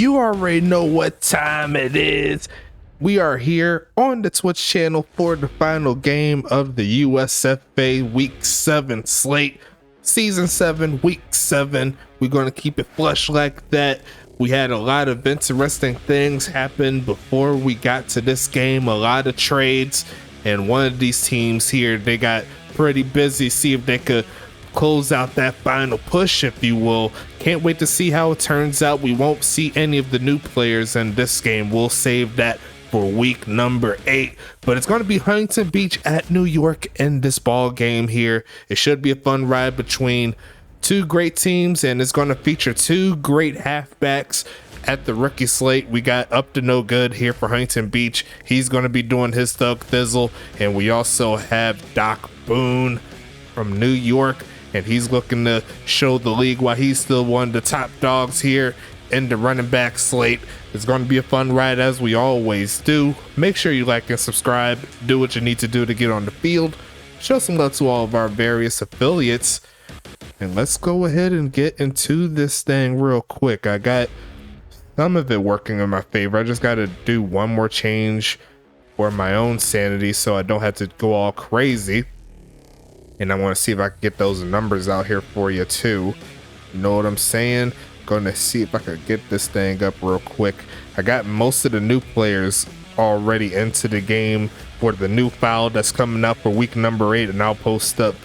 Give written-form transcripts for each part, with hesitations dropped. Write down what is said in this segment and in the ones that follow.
You already know what time it is. We are here on the Twitch channel for the final game of the USFA Week 7 slate. Season 7, Week 7. We're going to keep it flush like that. We had a lot of interesting things happen before we got to this game. A lot of trades. And one of these teams here, they got pretty busy. See if they could close out that final push, if you will. Can't wait to see how it turns out. We won't see any of the new players in this game. We'll save that for week number 8, but it's going to be Huntington Beach at New York in this ball game here. It should be a fun ride between two great teams, and it's going to feature two great halfbacks at the rookie slate. We got Up to No Good here for Huntington Beach. He's going to be doing his thug thizzle, and we also have Doc Boone from New York, and he's looking to show the league why he's still one of the top dogs here in the running back slate. It's going to be a fun ride, as we always do. Make sure you like and subscribe. Do what you need to do to get on the field. Show some love to all of our various affiliates. And let's go ahead and get into this thing real quick. I got some of it working in my favor. I just got to do one more change for my own sanity so I don't have to go all crazy. And I want to see if I can get those numbers out here for you too. You know what I'm saying? Gonna see if I could get this thing up real quick. I got most of the new players already into the game for the new file that's coming up for week number 8, and I'll post up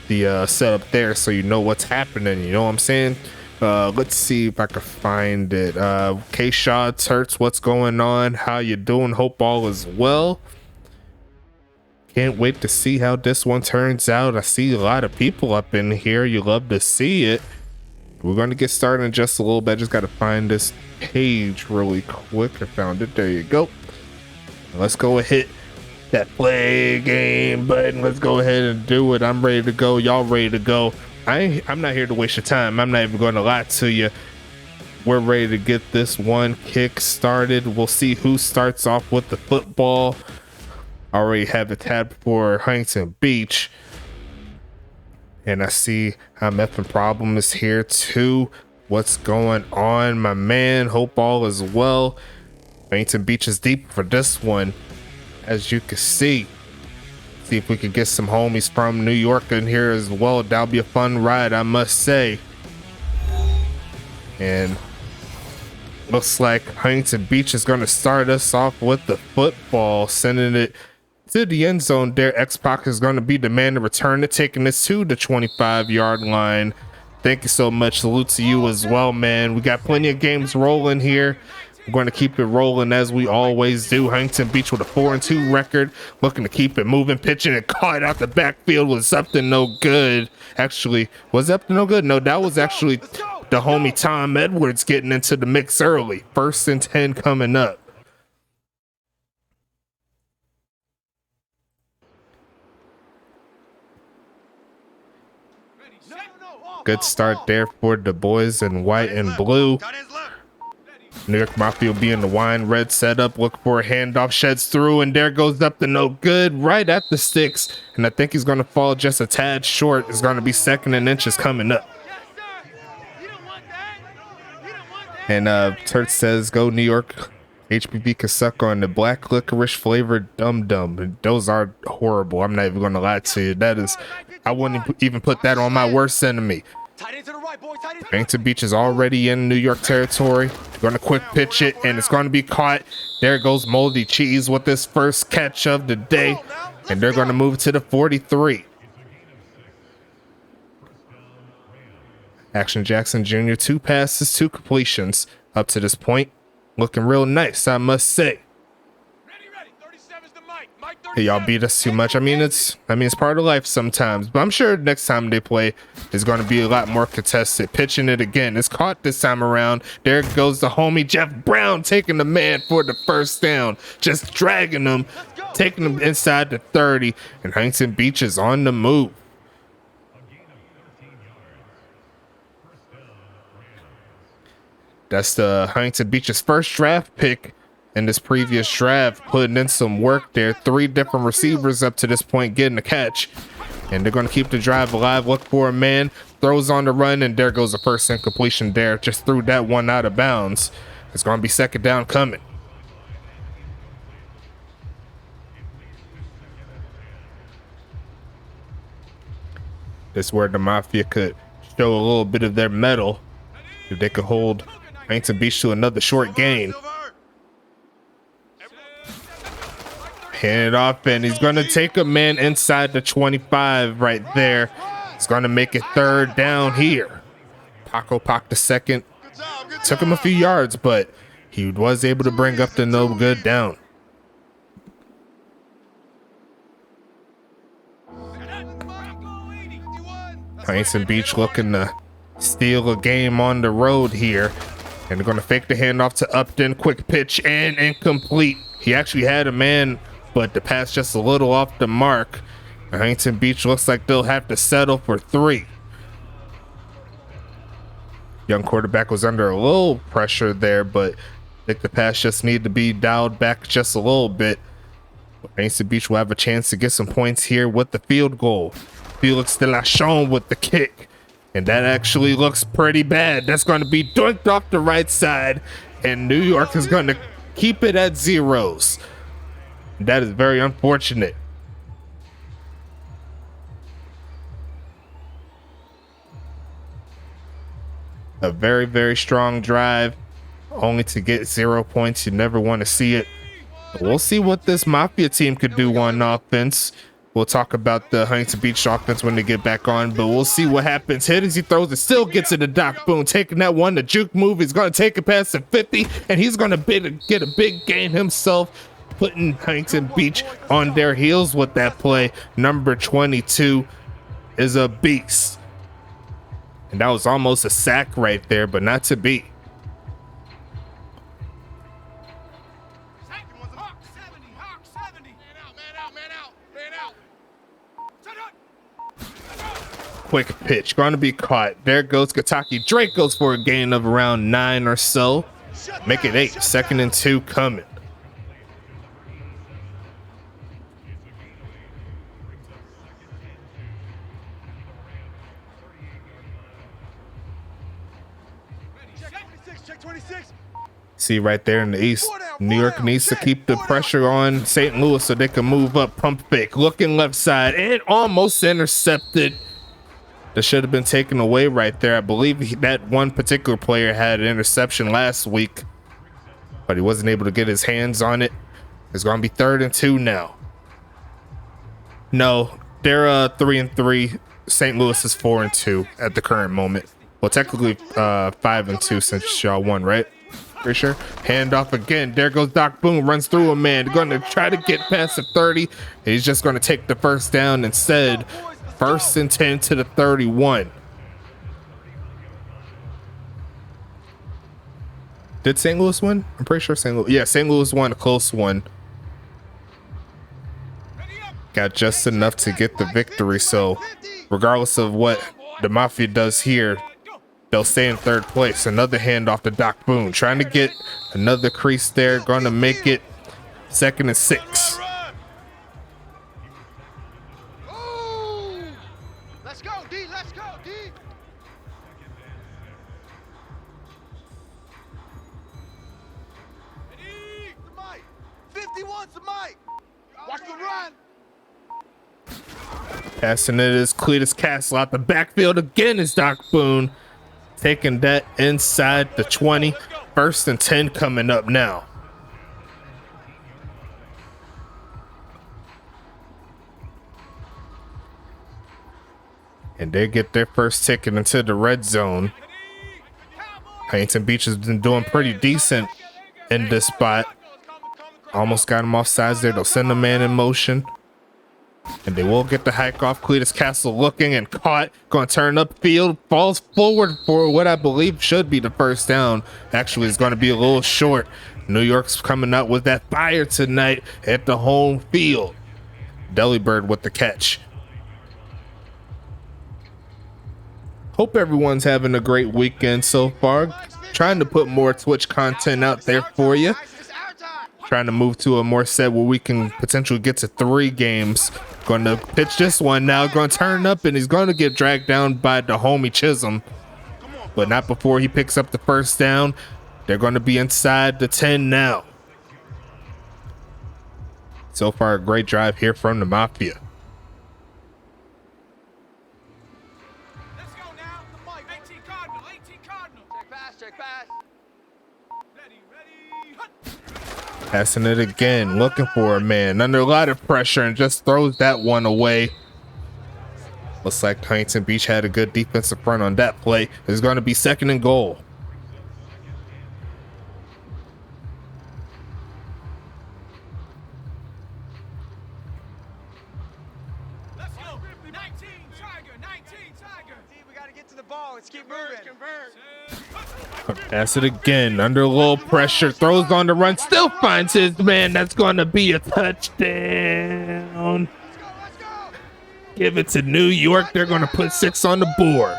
the setup there so you know what's happening. You know what I'm saying? Let's see if I can find it. K-Shaw, Turts, what's going on? How you doing? Hope all is well. Can't wait to see how this one turns out. I see a lot of people up in here. You love to see it. We're going to get started in just a little bit. I just got to find this page really quick. I found it. There you go. Let's go and hit that play game button. Let's go ahead and do it. I'm ready to go. Y'all ready to go? I'm not here to waste your time. I'm not even going to lie to you. We're ready to get this one kick started. We'll see who starts off with the football. I already have it tabbed for Huntington Beach. And I see MF Problem is here too. What's going on, my man? Hope all is well. Huntington Beach is deep for this one, as you can see. See if we could get some homies from New York in here as well. That'll be a fun ride, I must say. And looks like Huntington Beach is going to start us off with the football, sending it to the end zone there. X-Pac is going to be the man to return it, taking this to the 25-yard line. Thank you so much. Salute to you as well, man. We got plenty of games rolling here. We're going to keep it rolling as we always do. Huntington Beach with a 4-2 record, looking to keep it moving, pitching and caught out the backfield was Up to No Good. Actually, was Up to No Good? No, that was actually the homie Tom Edwards getting into the mix early. 1st and 10 coming up. Good start there for the boys in white and blue. New York Mafia will be in the wine red setup. Look for a handoff, sheds through, and there goes Up to No Good right at the sticks. And I think he's going to fall just a tad short. It's going to be 2nd and inches coming up. And Turt says, go New York. HPV can suck on the black licorice flavored Dum Dum. Those are horrible. I'm not even going to lie to you. That is, I wouldn't even put that on my worst enemy. Huntington Beach is already in New York territory. Going to quick pitch it, and it's going to be caught. There goes Moldy Cheese with his first catch of the day, and they're going to move to the 43. Action Jackson Jr., 2 passes, 2 completions up to this point. Looking real nice, I must say. Hey, y'all beat us too much. I mean, it's part of life sometimes, but I'm sure next time they play is going to be a lot more contested. Pitching it again. It's caught this time around. There goes the homie Jeff Brown taking the man for the 1st down. Just dragging him, taking him inside the 30, and Huntington Beach is on the move. That's the Huntington Beach's first draft pick in this previous draft, putting in some work there. 3 different receivers up to this point getting a catch, and they're going to keep the drive alive. Look for a man, throws on the run, and there goes the first incompletion there. Just threw that one out of bounds. It's going to be second down coming. This is where the Mafia could show a little bit of their mettle. If they could hold Huntington Beach to another short gain. Hand it off, and he's going to take a man inside the 25 right there. It's going to make it third down here. Paco Pac the second. Took him a few yards, but he was able to bring up the no good down. Huntington Beach looking to steal a game on the road here. And they're going to fake the handoff to Upton. Quick pitch and incomplete. He actually had a man, but the pass just a little off the mark. Huntington Beach looks like they'll have to settle for 3. Young quarterback was under a little pressure there, but I think the pass just needed to be dialed back just a little bit. Huntington Beach will have a chance to get some points here with the field goal. Felix de la Chon with the kick. And that actually looks pretty bad. That's going to be dunked off the right side. And New York is going to keep it at zeros. That is very unfortunate. A very, very strong drive, only to get 0 points. You never want to see it. But we'll see what this Mafia team could do on offense. We'll talk about the Huntington Beach offense when they get back on, but we'll see what happens. Hit as he throws it, still gets it to Doc Boone, taking that one, the juke move. He's going to take it past the 50, and he's going to get a big gain himself, putting Huntington Beach on their heels with that play. Number 22 is a beast. And that was almost a sack right there, but not to be. Quick pitch, going to be caught. There goes Kataki. Drake goes for a gain of around 9 or so. Make it 8. 2nd and 2 coming. See right there in the east, New York needs to keep the pressure on St. Louis so they can move up. Pump fake, looking left side, and almost intercepted. That should have been taken away right there. I believe that one particular player had an interception last week, but he wasn't able to get his hands on it. It's going to be 3rd and 2 now. No, they're 3 and 3. St. Louis is 4 and 2 at the current moment. Well, technically 5 and 2 since y'all won, right? Pretty sure. Hand off again. There goes Doc Boone. Runs through a man. Going to try to get past the 30. He's just going to take the first down instead. 1st and 10 to the 31. Did St. Louis win? I'm pretty sure St. Louis. Yeah, St. Louis won a close one. Got just enough to get the victory. So regardless of what the Mafia does here, they'll stay in 3rd place. Another handoff to Doc Boone. Trying to get another crease there. Going to make it 2nd and 6. Let's go, D. Let's go, D. 51's the mic. Watch the run. Passing it is Cletus Castle out the backfield again is Doc Boone. Taking that inside the 20. 1st and 10 coming up now. And they get their first ticket into the red zone. Huntington Beach has been doing pretty decent in this spot. Almost got him off sides there. They'll send a man in motion. And they will get the hike off. Cletus Castle looking and caught. Going to turn upfield. Falls forward for what I believe should be the first down. Actually, it's going to be a little short. New York's coming out with that fire tonight at the home field. Delibird with the catch. Hope everyone's having a great weekend so far. Trying to put more Twitch content out there for you. Trying to move to a more set where we can potentially get to 3 games. Going to pitch this one now. Going to turn up, and he's going to get dragged down by the homie Chisholm. But not before he picks up the first down. They're going to be inside the 10 now. So far, a great drive here from the Mafia. Let's go now. The mic. 18 Cardinal. 18 Cardinal. Check pass. Check pass. Ready. Ready. Passing it again, looking for a man under a lot of pressure and just throws that one away. Looks like Huntington Beach had a good defensive front on that play. It's going to be 2nd and goal. Let's go. 19 Tiger. 19 Tiger. We got to get to the ball. Let's keep moving. Pass it again, under a little pressure, throws on the run, still finds his man. That's going to be a touchdown. Let's go. Give it to New York. They're going to put 6 on the board.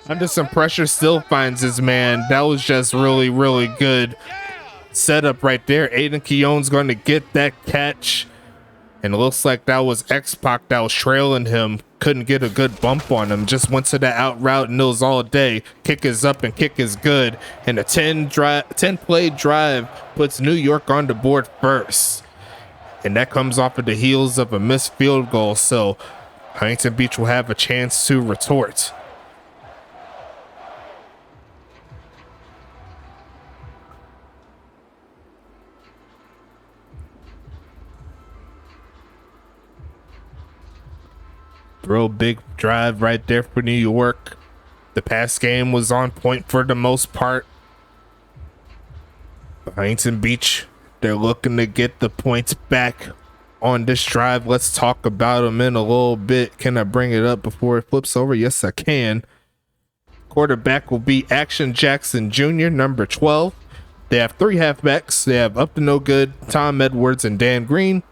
Under some pressure, still finds his man. That was just really, really good setup right there. Aiden Keown's going to get that catch. And it looks like that was X-Pac that was trailing him. Couldn't get a good bump on him. Just went to the out route and it was all day. Kick is up and kick is good. And a 10-play drive puts New York on the board first. And that comes off of the heels of a missed field goal. So Huntington Beach will have a chance to retort. Real big drive right there for New York. The pass game was on point for the most part. Huntington Beach, they're looking to get the points back on this drive. Let's talk about them in a little bit. Can I bring it up before it flips over? Yes, I can. Quarterback will be Action Jackson Jr., number 12. They have 3 halfbacks. They have Up to No Good, Tom Edwards, and Dan Green.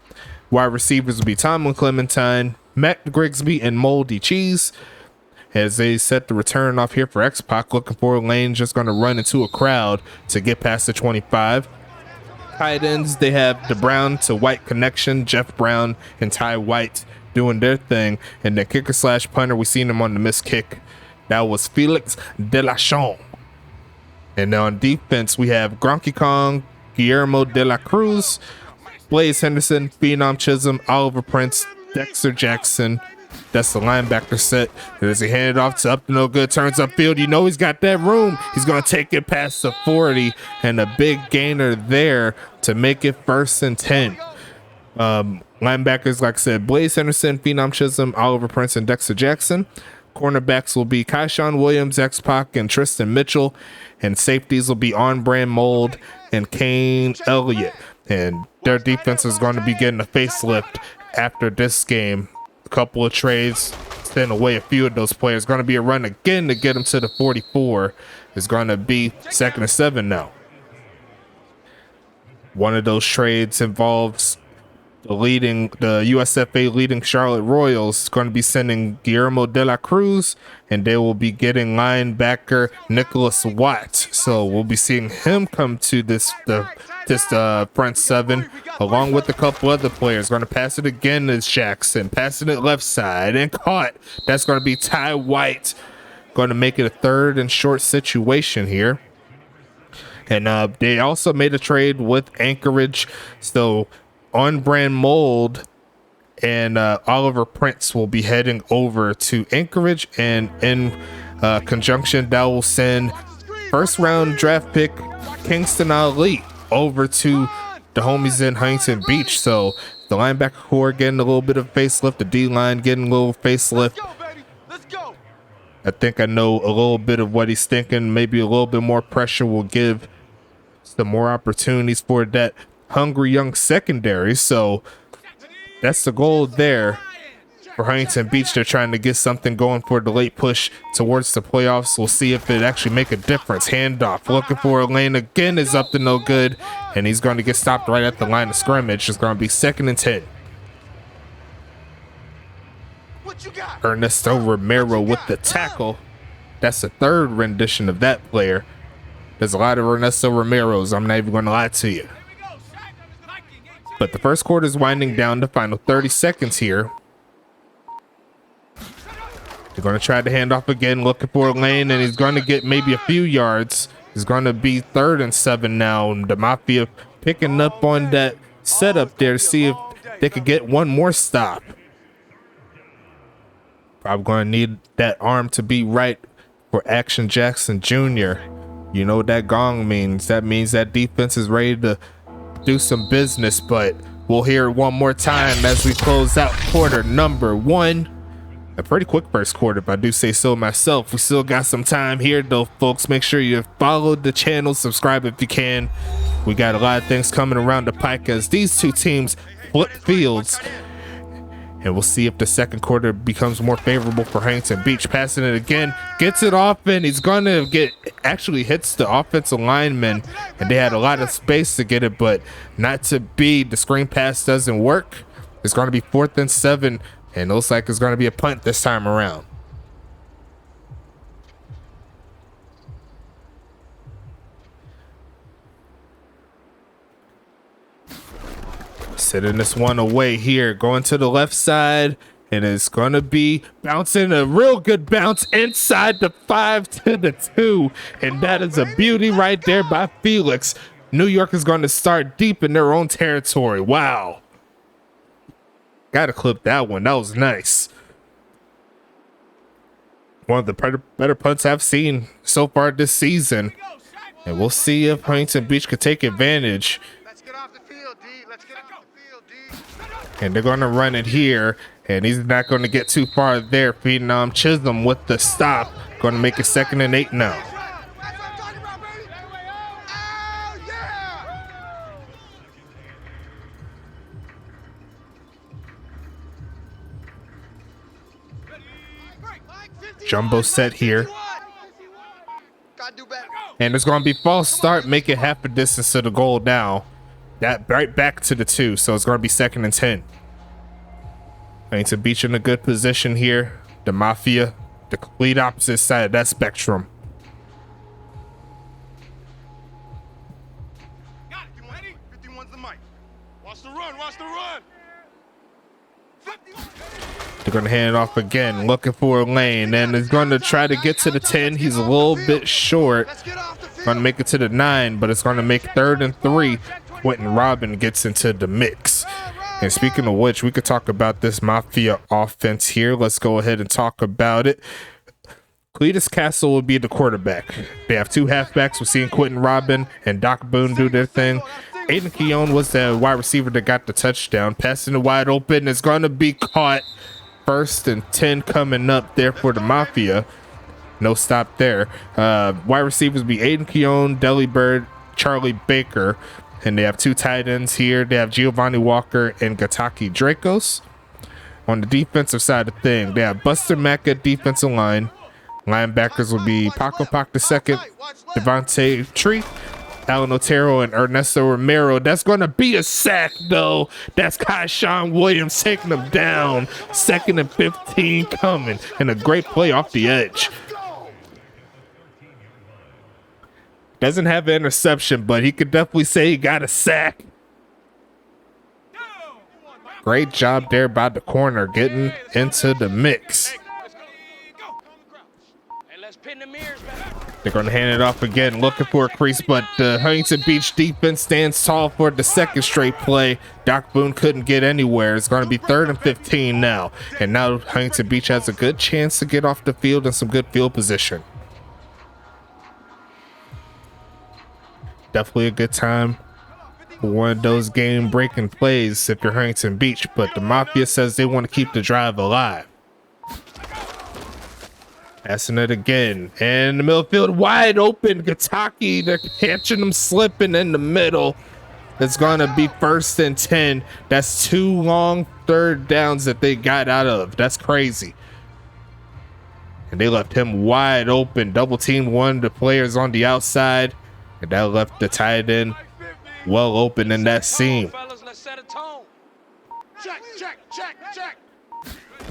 Wide receivers will be Tomlin Clementine, Matt Grigsby, and Moldy Cheese. As they set the return off here for X-Pac, looking for a lane, just going to run into a crowd to get past the 25. Tight ends, they have the Brown to White connection, Jeff Brown and Ty White doing their thing. And the kicker slash punter, we seen him on the missed kick. That was Felix Delachon. And on defense, we have Gronky Kong, Guillermo de la Cruz, Blaze Henderson, Phenom Chisholm, Oliver Prince, Dexter Jackson. That's the linebacker set. As he handed off to Up to No Good, turns upfield. You know he's got that room. He's going to take it past the 40, and a big gainer there to make it 1st and 10. Linebackers, like I said, Blaze Henderson, Phenom Chisholm, Oliver Prince, and Dexter Jackson. Cornerbacks will be Kaishawn Williams, X-Pac, and Tristan Mitchell. And safeties will be On Brand Mold and Kane Elliott. And their defense is going to be getting a facelift after this game. A couple of trades, send away a few of those players. Going to be a run again to get them to the 44. It's going to be 2nd and 7 now. One of those trades involves the USFA leading Charlotte Royals. Going to be sending Guillermo de la Cruz, and they will be getting linebacker Nicholas Watt. So we'll be seeing him come to this front 7, along with a couple other players. Going to pass it again to Jackson, passing it left side and caught. That's going to be Ty White. Going to make it a 3rd and short situation here. And they also made a trade with Anchorage. So On Brand Mold and Oliver Prince will be heading over to Anchorage, and in conjunction that will send 1st round draft pick Kingston Ali over to the homies in Huntington Beach. So the linebacker core getting a little bit of facelift, the D-line getting a little facelift. I think I know a little bit of what he's thinking. Maybe a little bit more pressure will give some more opportunities for that hungry young secondary. So that's the goal there for Huntington Beach. They're trying to get something going for the late push towards the playoffs. We'll see if it actually make a difference. Handoff, looking for a lane again, is Up to No Good, and he's going to get stopped right at the line of scrimmage. It's going to be 2nd and 10. Ernesto Romero with the tackle. That's the 3rd rendition of that player. There's a lot of Ernesto Romeros, I'm not even going to lie to you. But the first quarter is winding down, the final 30 seconds here. They're going to try to hand off again, looking for a lane, and he's going to get maybe a few yards. It's going to be 3rd and 7 now. The Mafia picking up on that setup there to see if they could get one more stop. Probably going to need that arm to be right for Action Jackson Jr. You know what that gong means. That means that defense is ready to do some business, but we'll hear it one more time as we close out quarter number 1. A pretty quick first quarter, if I do say so myself. We still got some time here though, folks. Make sure you follow the channel, subscribe if you can. We got a lot of things coming around the pike as these two teams flip fields. And we'll see if the second quarter becomes more favorable for Huntington Beach. Passing it again, gets it off, and he's gonna actually hits the offensive lineman, and they had a lot of space to get it, but not to be. The screen pass doesn't work. It's gonna be 4th and 7, and it looks like it's gonna be a punt this time around. Sitting this one away here, going to the left side, and it's gonna be bouncing a real good bounce inside the 5 to the 2, and that is a beauty right there by Felix. New York is going to start deep in their own territory. Wow, gotta clip that one. That was nice. One of the better punts I've seen so far this season, and we'll see if Huntington Beach could take advantage. And they're going to run it here, and he's not going to get too far there. Phenom Chisholm with the stop, going to make it 2nd and 8 now. Jumbo set here, and it's going to be false start, make it half a distance to the goal now. That right back to the 2, so it's going to be 2nd and 10. Huntington Beach in a good position here. The Mafia, the complete opposite side of that spectrum. Got it. You ready? 51's the mic. Watch the run. Watch the run. 51. They're going to hand it off again, looking for a lane, and is going to try to get to the 10. He's a little bit short. Going to make it to the 9, but it's going to make 3rd and 3. Quentin Robin gets into the mix. And speaking of which, we could talk about this Mafia offense here. Let's go ahead and talk about it. Cletus Castle will be the quarterback. They have 2 halfbacks. We're seeing Quentin Robin and Doc Boone do their thing. Aiden Keown was the wide receiver that got the touchdown. Passing it wide open. It's going to be caught. 1st and 10 coming up there for the Mafia. No stop there. Wide receivers be Aiden Keown, Deli Bird, Charlie Baker. And they have 2 tight ends here. They have Giovanni Walker and Gataki Dracos. On the defensive side of the thing, they have Buster Mack at defensive line. Linebackers will be Paco Pac II, Devontae Tree, Alan Otero, and Ernesto Romero. That's going to be a sack, though. That's Kyshawn Williams taking them down. 2nd and 15 coming. And a great play off the edge. Doesn't have an interception, but he could definitely say he got a sack. Great job there by the corner, getting into the mix. They're going to hand it off again, looking for a crease, but the Huntington Beach defense stands tall for the 2nd straight play. Doc Boone couldn't get anywhere. It's going to be 3rd and 15 now. And now Huntington Beach has a good chance to get off the field in some good field position. Definitely a good time for one of those game breaking plays if you're Huntington Beach, but the Mafia says they want to keep the drive alive. Passing it again, and the middle field wide open. Gataki, they're catching them slipping in the middle. It's gonna be 1st and 10. That's 2 long 3rd downs that they got out of. That's crazy. And they left him wide open. Double team one of the players on the outside. And that left the tight end well open in that seam.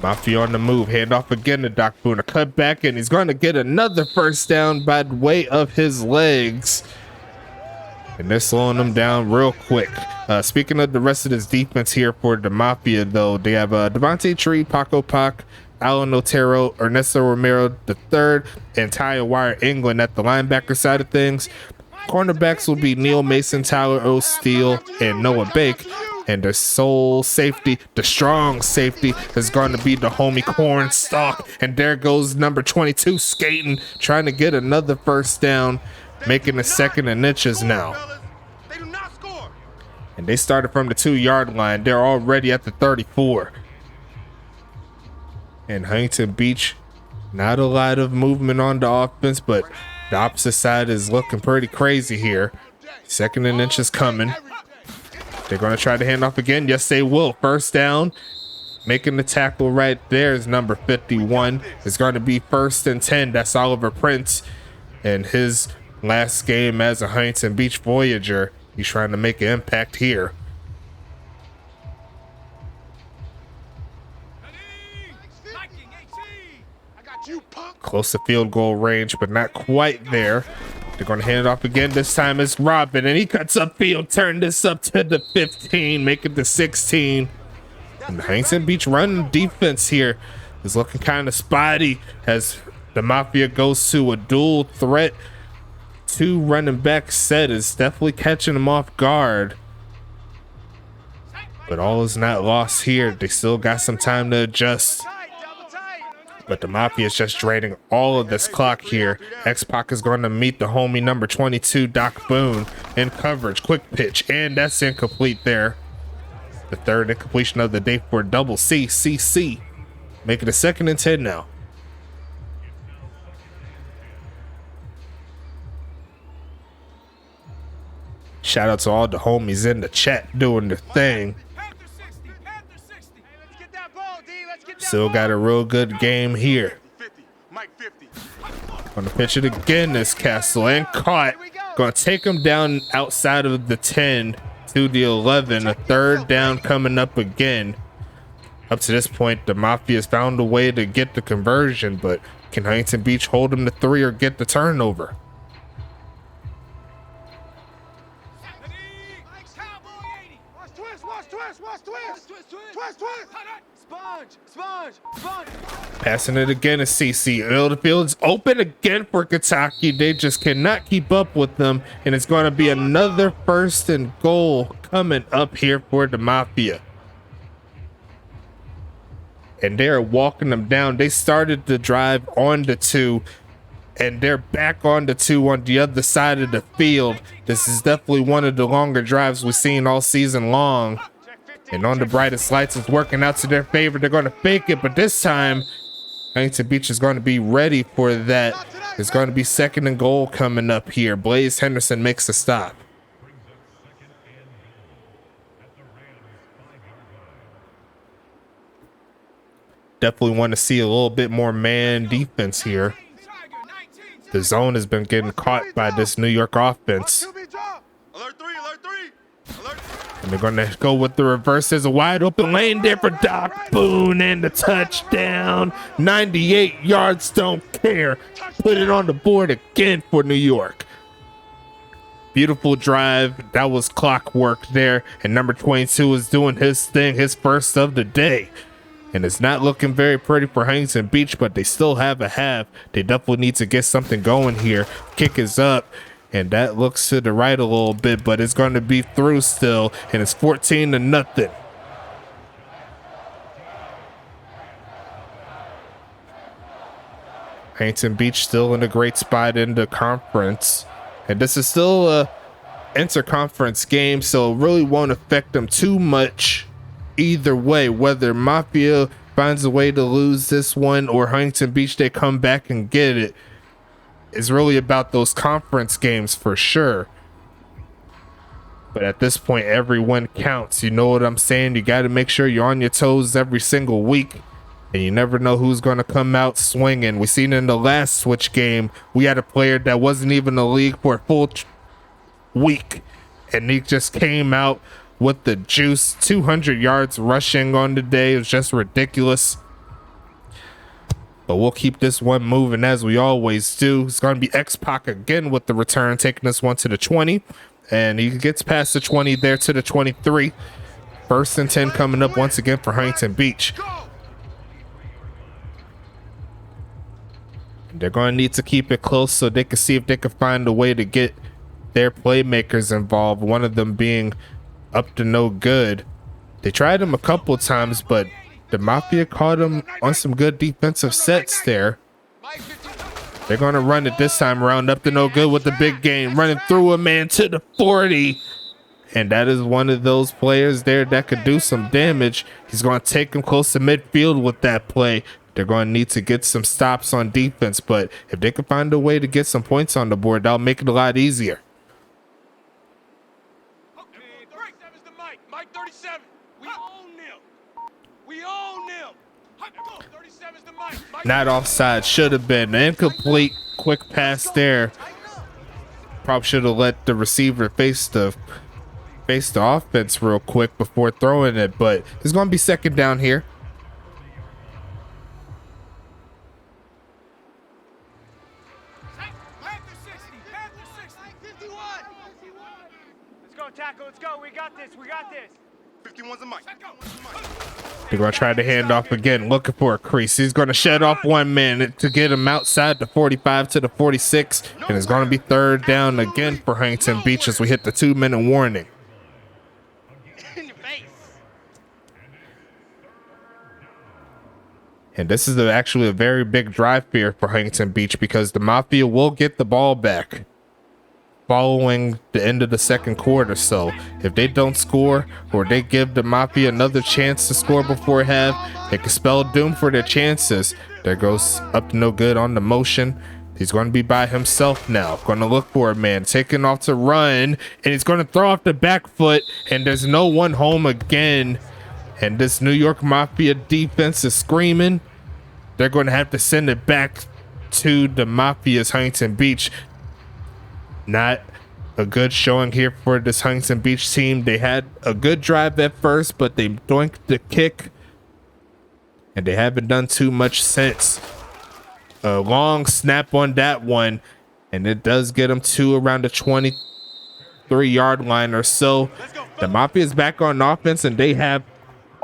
Mafia on the move. Hand off again to Doc Boone. A cut back, and he's going to get another 1st down by way of his legs. And they're slowing them down real quick. Speaking of the rest of this defense here for the Mafia, though, they have Devontae Tree, Paco Pac, Alan Otero, Ernesto Romero III, and Ty Wire England at the linebacker side of things. Cornerbacks will be Neil Mason, Tyler O'Steele, and Noah Bake. And the sole safety, the strong safety, is going to be the homie Cornstalk. And there goes number 22 skating, trying to get another first down, making a second and inches now. And they started from the 2-yard line. They're already at the 34. And Huntington Beach, not a lot of movement on the offense, but the opposite side is looking pretty crazy here. Second and inches coming. They're going to try to hand off again. Yes, they will. First down. Making the tackle right there is number 51. It's going to be 1st and 10. That's Oliver Prince. And his last game as a Huntington Beach Voyager. He's trying to make an impact here. Close to field goal range, but not quite there. They're going to hand it off again. This time it's Robin, and he cuts upfield. Turn this up to the 15, make it the 16. And the Huntington Beach run defense here is looking kind of spotty as the Mafia goes to a dual threat. 2 running back set is definitely catching them off guard. But all is not lost here. They still got some time to adjust. But the Mafia is just draining all of this clock here. X-Pac is going to meet the homie number 22, Doc Boone, in coverage. Quick pitch, and that's incomplete there. The third incompletion of the day for double CCC. Make it a 2nd and 10 now. Shout out to all the homies in the chat doing their thing. Still got a real good game here. Gonna pitch it again, this Castle, and caught. Gonna take him down outside of the 10 to the 11. A 3rd down coming up again. Up to this point, the Mafia's found a way to get the conversion, but can Huntington Beach hold him to 3 or get the turnover? Passing it again to CC. The field is open again for Kentucky. They just cannot keep up with them, and it's going to be another 1st and goal coming up here for the Mafia. And they're walking them down. They started the drive on the 2, and they're back on the 2 on the other side of the field. This is definitely one of the longer drives we've seen all season long. And on the brightest lights, it's working out to their favor. They're going to fake it, but this time, Huntington Beach is going to be ready for that. It's going to be 2nd and goal coming up here. Blaze Henderson makes a stop. Definitely want to see a little bit more man defense here. The zone has been getting caught by this New York offense. And they're going to go with the reverse. There's a wide open lane there for Doc Boone and the touchdown. 98 yards, don't care. Put it on the board again for New York. Beautiful drive. That was clockwork there. And number 22 is doing his thing, his first of the day. And it's not looking very pretty for Huntington Beach, but they still have a half. They definitely need to get something going here. Kick is up. And that looks to the right a little bit, but it's going to be through still, and it's 14-0. Huntington Beach still in a great spot in the conference, and this is still a interconference game, so it really won't affect them too much either way. Whether Mafia finds a way to lose this one or Huntington Beach, they come back and get it. Is really about those conference games for sure. But at this point, every win counts. You know what I'm saying? You got to make sure you're on your toes every single week. And you never know who's going to come out swinging. We seen in the last Switch game, we had a player that wasn't even in the league for a full week. And he just came out with the juice. 200 yards rushing on the day. It was just ridiculous. But we'll keep this one moving as we always do. It's going to be X-Pac again with the return, taking this one to the 20. And he gets past the 20 there to the 23. 1st and 10 coming up once again for Huntington Beach. They're going to need to keep it close so they can see if they can find a way to get their playmakers involved, one of them being up to no good. They tried him a couple times, but the Mafia caught him on some good defensive sets there. They're going to run it this time around, up to no good with the big game, running through a man to the 40. And that is one of those players there that could do some damage. He's going to take him close to midfield with that play. They're going to need to get some stops on defense, but if they can find a way to get some points on the board, that'll make it a lot easier. Okay, 37's the Mike. Mike 37. We all nil. We all nil. 37's the Mike. Not offside. Should have been. An incomplete quick pass there. Probably should have let the receiver face the offense real quick before throwing it, but it's going to be second down here. Let's go, tackle. Let's go. We got this. We got this. 51's a Mike. They're going to try to hand off again, looking for a crease. He's going to shed off one man to get him outside the 45 to the 46, and it's going to be third down again for Huntington Beach as we hit the 2-minute warning. And this is actually a very big drive here for Huntington Beach because the Mafia will get the ball back following the end of the second quarter. So if they don't score or they give the Mafia another chance to score before half, it can spell doom for their chances. There goes up to no good on the motion. He's going to be by himself now, going to look for a man, taking off to run, and he's going to throw off the back foot, and there's no one home again. And this New York Mafia defense is screaming. They're going to have to send it back to the Mafia's Huntington Beach. Not a good showing here for this Huntington Beach team. They had a good drive at first, but they doinked the kick, and they haven't done too much since. A long snap on that one, and it does get them to around the 23-yard line or so. The Mafia is back on offense, and they have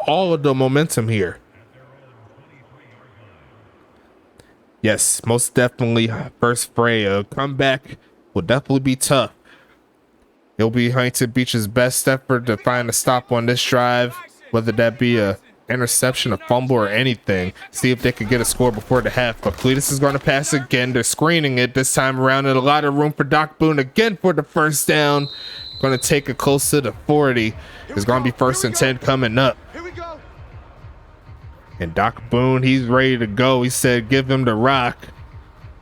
all of the momentum here. Yes, most definitely. First fray, a comeback will definitely be tough. It'll be Huntington Beach's best effort to find a stop on this drive, whether that be a interception, a fumble, or anything. See if they can get a score before the half. But Cletus is going to pass again. They're screening it this time around, and a lot of room for Doc Boone again for the first down. Going to take it close to the 40. It's going to be 1st and 10 coming up. And Doc Boone, he's ready to go. He said, give him the rock.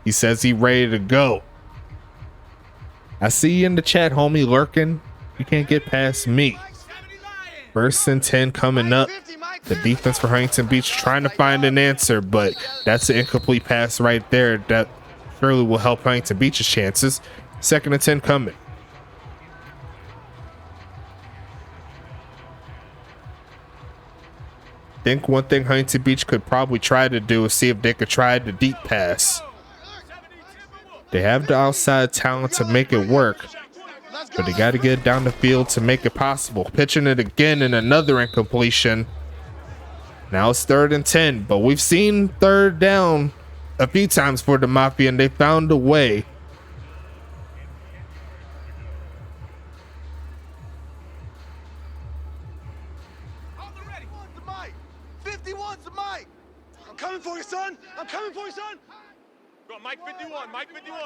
He says he's ready to go. I see you in the chat, homie, lurking. You can't get past me. 1st and 10 coming up. The defense for Huntington Beach trying to find an answer, but that's an incomplete pass right there. That surely will help Huntington Beach's chances. 2nd and 10 coming. I think one thing Huntington Beach could probably try to do is see if they could try the deep pass. They have the outside talent to make it work, but they got to get it down the field to make it possible. Pitching it again and another incompletion. Now it's 3rd and 10, but we've seen 3rd down a few times for the Mafia, and they found a way. Coming for you, son. I'm coming for you, son. Go, Mike 51. Mike 51.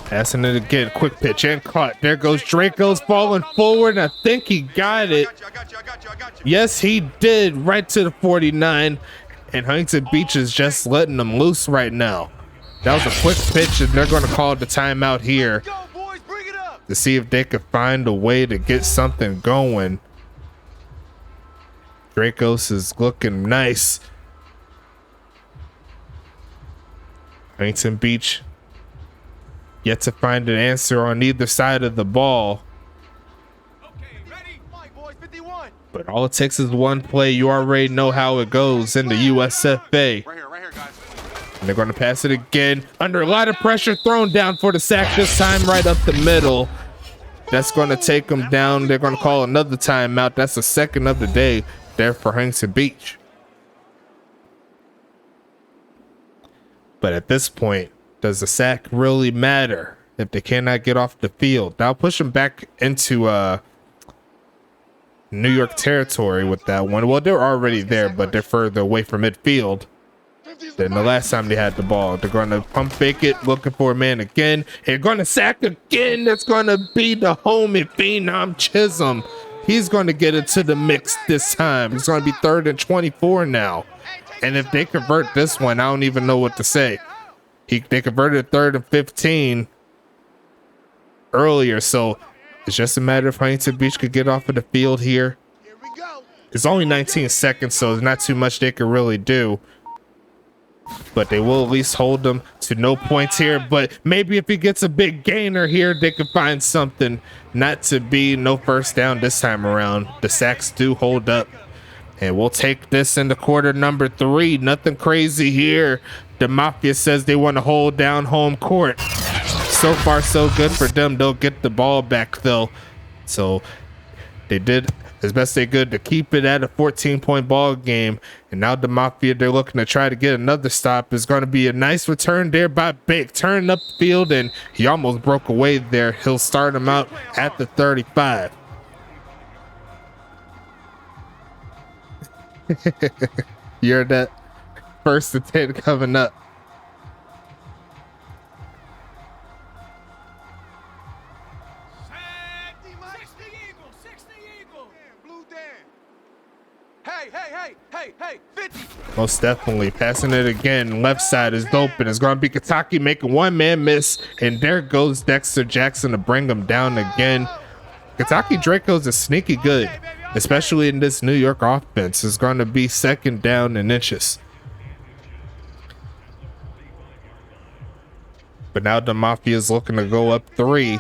Passing it again. Quick pitch and caught. There goes Draco's falling forward. I think he got it. I got you. Yes, he did. Right to the 49. And Huntington Beach is just letting them loose right now. That was a quick pitch, and they're going to call the timeout here to see if they could find a way to get something going. Dracos is looking nice. Huntington Beach yet to find an answer on either side of the ball. Okay, ready? Mike, boys, 51. But all it takes is one play. You already know how it goes in the USFA. Right here, guys. And they're going to pass it again. Under a lot of pressure, thrown down for the sack this time right up the middle. That's going to take them down. They're going to call another timeout. That's the 2nd of the day there for Huntington Beach. But at this point, Does the sack really matter if they cannot get off the field? Now push them back into New York territory with that one. Well, they're already there, but they're further away from midfield than the last time they had the ball. They're going to pump fake it, looking for a man again. They're going to sack again. That's going to be the homie Phenom Chisholm. He's going to get into the mix this time. It's going to be 3rd and 24 now. And if they convert this one, I don't even know what to say. They converted 3rd and 15 earlier, so it's just a matter of Huntington Beach could get off of the field here. It's only 19 seconds, so there's not too much they can really do. But they will at least hold them to no points here. But maybe if he gets a big gainer here, they could find something. Not to be no first down this time around. The sacks do hold up. And we'll take this into quarter number 3. Nothing crazy here. The Mafia says they want to hold down home court. So far, so good for them. They'll get the ball back, though. So they did as best they could to keep it at a 14-point ball game. And now the Mafia, they're looking to try to get another stop. It's going to be a nice return there by Bake, turning up the field, and he almost broke away there. He'll start him out at the 35. You heard that? 1st and 10 coming up. Hey, 50. Most definitely. Passing it again. Left side is open. It's going to be Kataki making one man miss. And there goes Dexter Jackson to bring him down again. Kataki Draco's is sneaky good, especially in this New York offense. It's going to be 2nd down and inches. But now the Mafia is looking to go up 3.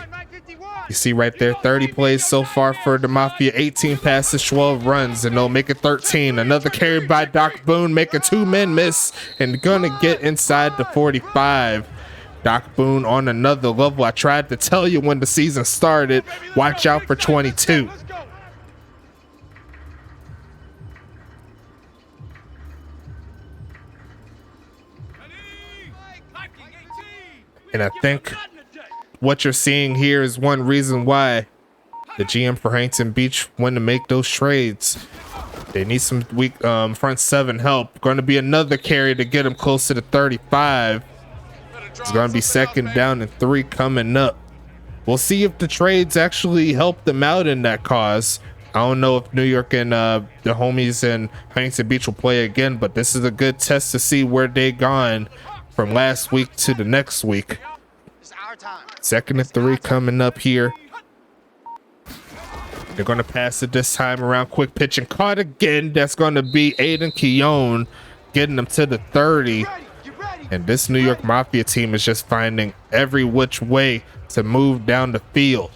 You see right there, 30 plays so far for the Mafia, 18 passes, 12 runs, and they'll make it 13. Another carry by Doc Boone, making 2 men miss, and gonna get inside the 45. Doc Boone on another level. I tried to tell you when the season started, watch out for 22. And I think what you're seeing here is one reason why the GM for Huntington Beach wanted to make those trades. They need some weak front 7 help. Going to be another carry to get them close to the 35. It's going to be 2nd down and 3 coming up. We'll see if the trades actually help them out in that cause. I don't know if New York and the homies in Huntington Beach will play again, but this is a good test to see where they gone from last week to the next week. 2nd and 3 coming up here. They're going to pass it this time around. Quick pitch and caught again. That's going to be Aiden Keown getting them to the 30. And this New York Mafia team is just finding every which way to move down the field.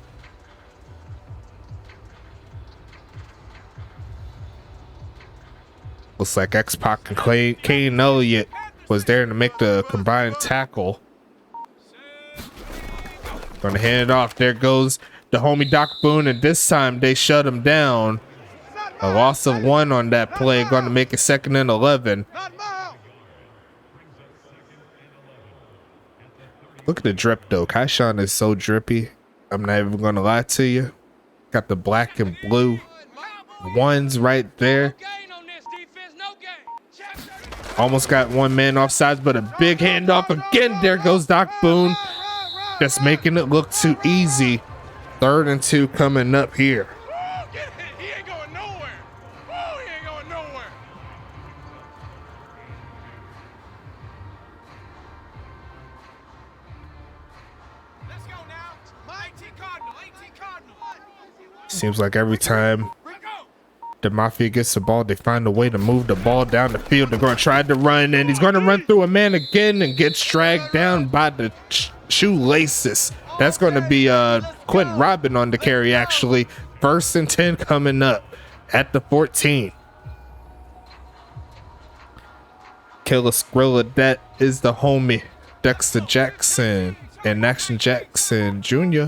Looks like X-Pac and Kane Elliott was there to make the combined tackle. Gonna hand it off. There goes the homie Doc Boone, and this time they shut him down. A loss of 1 on that play. Gonna make it 2nd and 11. Look at the drip though. Kaishan is so drippy. I'm not even gonna lie to you. Got the black and blue ones right there. Almost got one man offsides, but a big handoff again. There goes Doc Boone. Just making it look too easy. 3rd and 2 coming up here. He ain't going nowhere. He ain't going nowhere. Let's go now. 18 Cardinal. Seems like every time the Mafia gets the ball, they find a way to move the ball down the field. They're going to try to run, and he's going to run through a man again and gets dragged down by the shoelaces. That's going to be Quentin Robin on the carry, actually. 1st and 10 coming up at the 14. Killer Skrilla, that is the homie Dexter Jackson and Action Jackson Jr.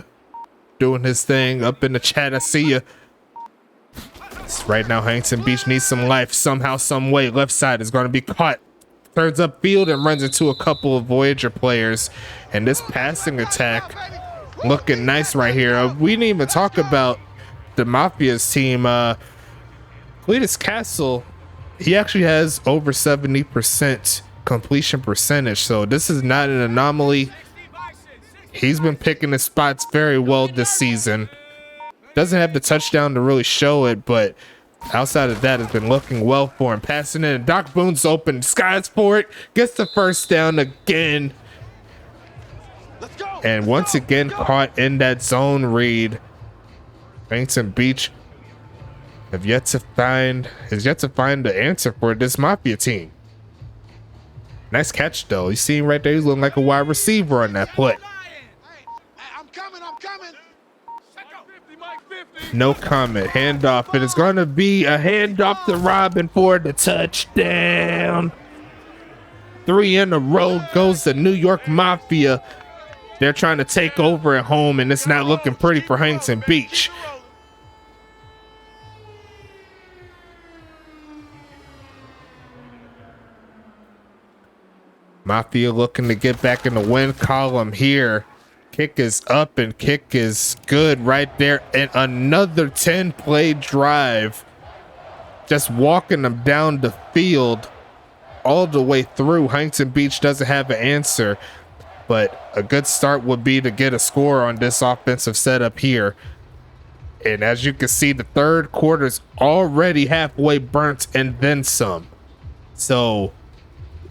doing his thing up in the chat. I see you. Right now, Huntington Beach needs some life somehow, some way. Left side is going to be caught turns upfield and runs into a couple of Voyager players. And this passing attack looking nice right here. We didn't even talk about the Mafia's team. Cletus Castle, he actually has over 70% completion percentage, so this is not an anomaly. He's been picking his spots very well this season. Doesn't have the touchdown to really show it, but outside of that, it's been looking well for him. Passing in, Doc Boone's open, skies for it, gets the first down again. And once again, caught in that zone read. Huntington Beach has yet to find the answer for this Mafia team. Nice catch though. You see him right there, he's looking like a wide receiver on that play. I'm coming. No comment. Handoff. It is going to be a handoff to Robin for the touchdown. 3 in a row goes the New York Mafia. They're trying to take over at home, and it's not looking pretty for Huntington Beach. Mafia looking to get back in the win column here. Kick is up and kick is good right there. And another 10-play drive. Just walking them down the field all the way through. Huntington Beach doesn't have an answer, but a good start would be to get a score on this offensive setup here. And as you can see, the third quarter's already halfway burnt and then some. So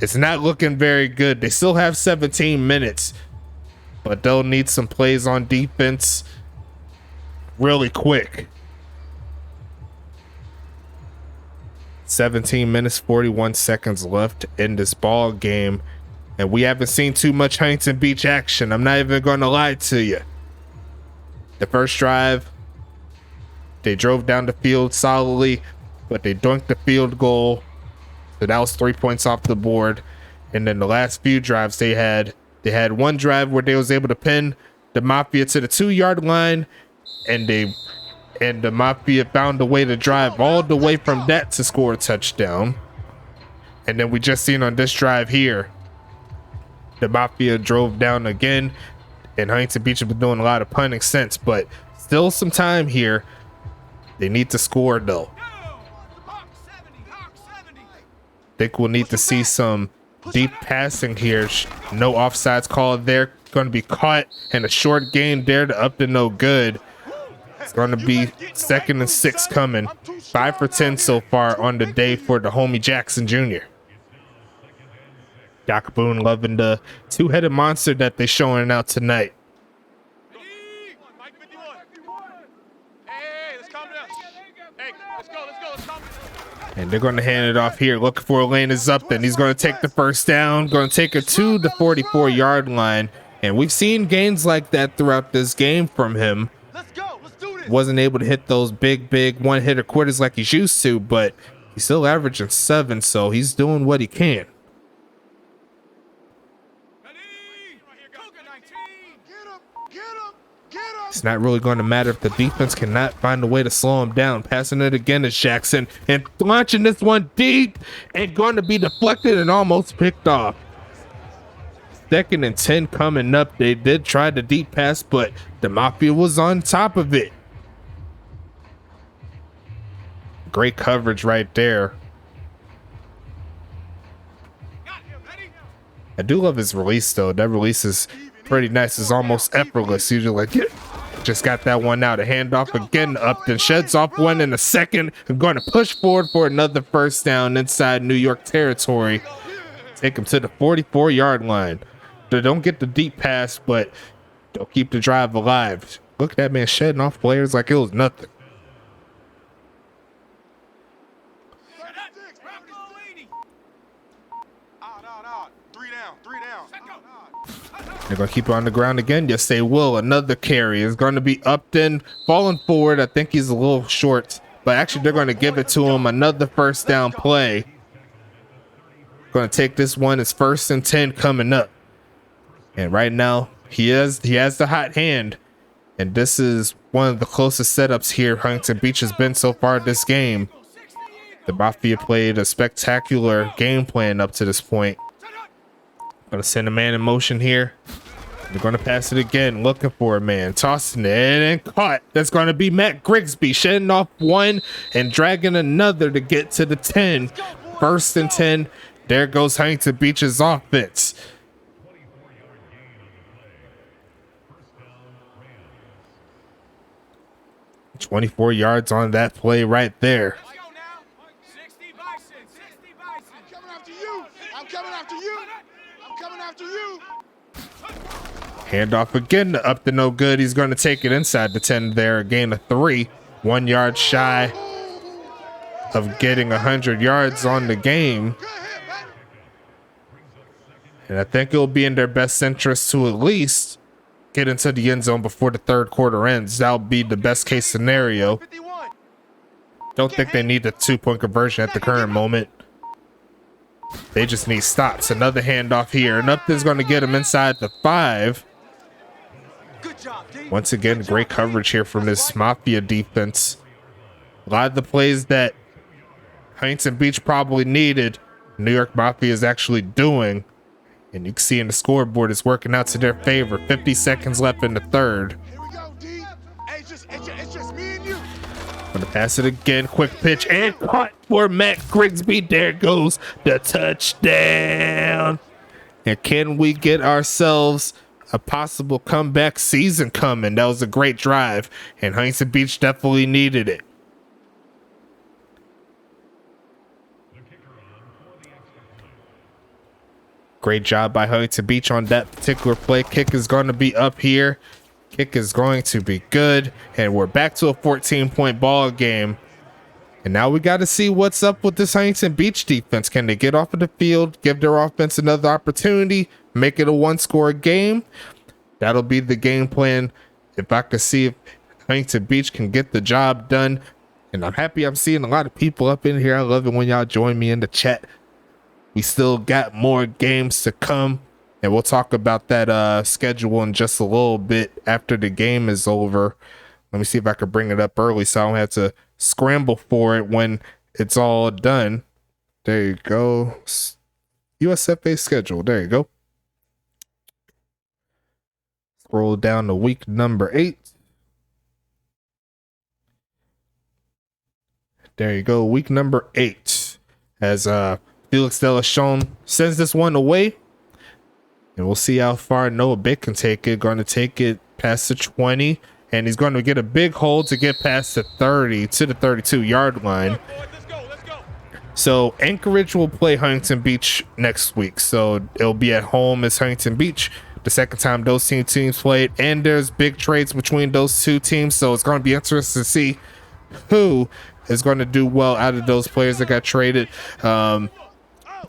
it's not looking very good. They still have 17 minutes, but they'll need some plays on defense really quick. 17 minutes, 41 seconds left in this ball game, and we haven't seen too much Huntington Beach action. I'm not even going to lie to you. The first drive, they drove down the field solidly, but they dunked the field goal. So that was 3 points off the board. And then the last few drives they had one drive where they was able to pin the Mafia to the 2-yard line, and the Mafia found a way to drive all the way from that to score a touchdown. And then we just seen on this drive here, the Mafia drove down again, and Huntington Beach has been doing a lot of punting since, but still some time here. They need to score though. Think we'll need to see some deep passing here. No offsides called there. Going to be caught, and a short gain there to up to no good. It's going to be 2nd and 6 coming. 5 for 10 so far on the day for the homie Jackson Jr. Doc Boone loving the two-headed monster that they're showing out tonight. And they're going to hand it off here. Looking for a lane is up, and he's going to take the first down. Going to take it to the 44-yard line. And we've seen gains like that throughout this game from him. Let's go. Let's do this. Wasn't able to hit those big one-hitter quitters like he's used to, but he's still averaging 7, so he's doing what he can. It's not really going to matter if the defense cannot find a way to slow him down. Passing it again is Jackson, and launching this one deep and going to be deflected and almost picked off. 2nd and 10 coming up. They did try the deep pass, but the Mafia was on top of it. Great coverage right there. I do love his release though. That release is pretty nice. It's almost effortless. You're just like, just got that one out. A handoff again, Upton sheds off one in a second. I'm going to push forward for another first down inside New York territory. Take him to the 44-yard line. They don't get the deep pass, but they'll keep the drive alive. Look at that man shedding off players like it was nothing. They're going to keep it on the ground again. Yes, they will. Another carry is going to be Upton falling forward. I think he's a little short, but actually they're going to give it to him. Another first down play. Going to take this one. It's 1st and 10 coming up. And right now he has the hot hand. And this is one of the closest setups here Huntington Beach has been so far this game. The Mafia played a spectacular game plan up to this point. Gonna send a man in motion here. They're gonna pass it again, looking for a man, tossing it and caught. That's gonna be Matt Grigsby shedding off one and dragging another to get to the 10. First and 10. There goes Huntington Beach's offense. $24 yards on that play right there. Let's go now. 60 Bison. 60 Bison. I'm coming after you. I'm coming after you. I'm coming after you. Handoff again up to no good. He's going to take it inside the 10 there. A gain of 3. 1 yard shy of getting 100 yards on the game. And I think it'll be in their best interest to at least get into the end zone before the third quarter ends. That'll be the best case scenario. Don't think they need the 2-point conversion at the current moment. They just need stops. Another handoff here, and up is going to get him inside the 5. Once again, great coverage here from this Mafia defense. A lot of the plays that Huntington Beach probably needed, New York Mafia is actually doing. And you can see in the scoreboard it's working out to their favor. 50 seconds left in the third. Here we go, D. Hey, it's just me and you. Gonna pass it again. Quick pitch and caught for Matt Grigsby. There goes the touchdown. And can we get ourselves a possible comeback season coming? That was a great drive, and Huntington Beach definitely needed it. Great job by Huntington Beach on that particular play. Kick is going to be up here. Kick is going to be good. And we're back to a 14-point ball game. And now we got to see what's up with this Huntington Beach defense. Can they get off of the field, give their offense another opportunity, make it a 1-score game? That'll be the game plan. If I could see if Huntington Beach can get the job done. And I'm happy I'm seeing a lot of people up in here. I love it when y'all join me in the chat. We still got more games to come, and we'll talk about that schedule in just a little bit after the game is over. Let me see if I can bring it up early so I don't have to scramble for it when it's all done. There you go. USFA schedule. There you go. Scroll down to week number 8. There you go. Week number 8. As Felix Delashon sends this one away, and we'll see how far Noah Bick can take it. Going to take it past the 20, and he's going to get a big hold to get past the 30 to the 32-yard line. Let's go. So Anchorage will play Huntington Beach next week, so it'll be at home as Huntington Beach. The second time those two teams played, and there's big trades between those two teams, so it's going to be interesting to see who is going to do well out of those players that got traded.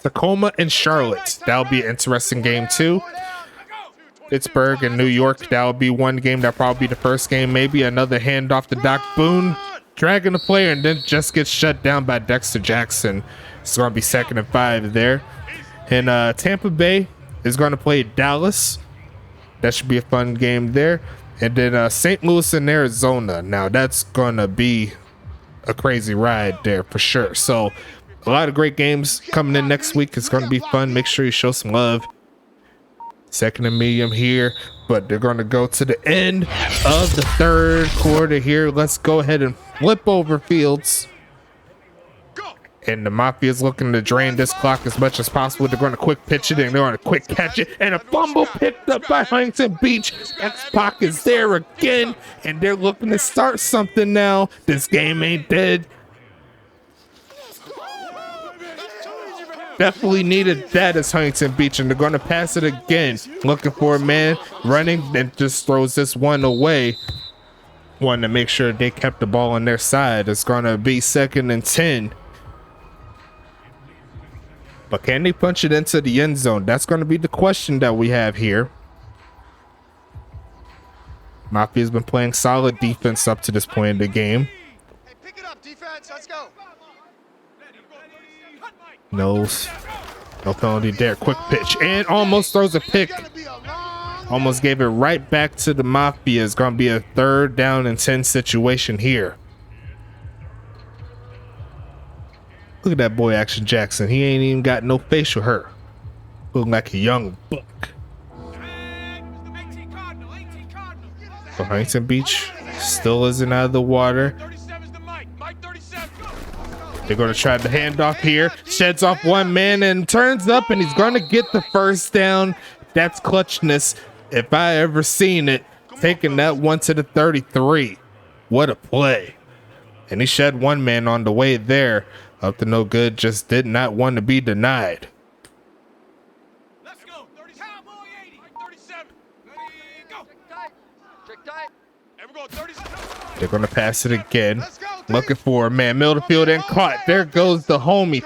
Tacoma and Charlotte, that'll be an interesting game too. Pittsburgh and New York, that'll be one game. That'll probably be the first game. Maybe another handoff to Doc Boone, dragging the player, and then just gets shut down by Dexter Jackson. It's going to be 2nd and 5 there. And Tampa Bay is going to play Dallas. That should be a fun game there. And then St. Louis and Arizona. Now that's going to be a crazy ride there for sure. So a lot of great games coming in next week. It's going to be fun. Make sure you show some love. 2nd and medium here, but they're going to go to the end of the third quarter here. Let's go ahead and flip over Fields. And the Mafia is looking to drain this clock as much as possible. They're going to quick pitch it, and they're going to quick catch it. And a fumble picked up by Huntington Beach. X-Pac is there again, and they're looking to start something now. This game ain't dead. Definitely needed that as Huntington Beach, and they're going to pass it again. Looking for a man running, and just throws this one away. Wanting to make sure they kept the ball on their side. It's going to be 2nd and 10. But can they punch it into the end zone? That's going to be the question that we have here. Mafia's been playing solid defense up to this point in the game. Hey, pick it up, defense. Let's go. No penalty there. Quick pitch and almost throws a pick. Almost gave it right back to the Mafia. It's going to be a 3rd down and 10 situation here. Look at that boy, Action Jackson. He ain't even got no facial hair. Looking like a young buck. So Huntington Beach still isn't out of the water. They're going to try the handoff here. Sheds off one man and turns up, and he's going to get the first down. That's clutchness if I ever seen it. Taking that one to the 33. What a play. And he shed one man on the way there. Up to no good, just did not want to be denied. Let's go. 30, cowboy 80. 37. Ready, go. Check tight. Check tight. And we're going 37. They're going to pass it again. Looking for a man. Middle of the field and caught. There goes the homie.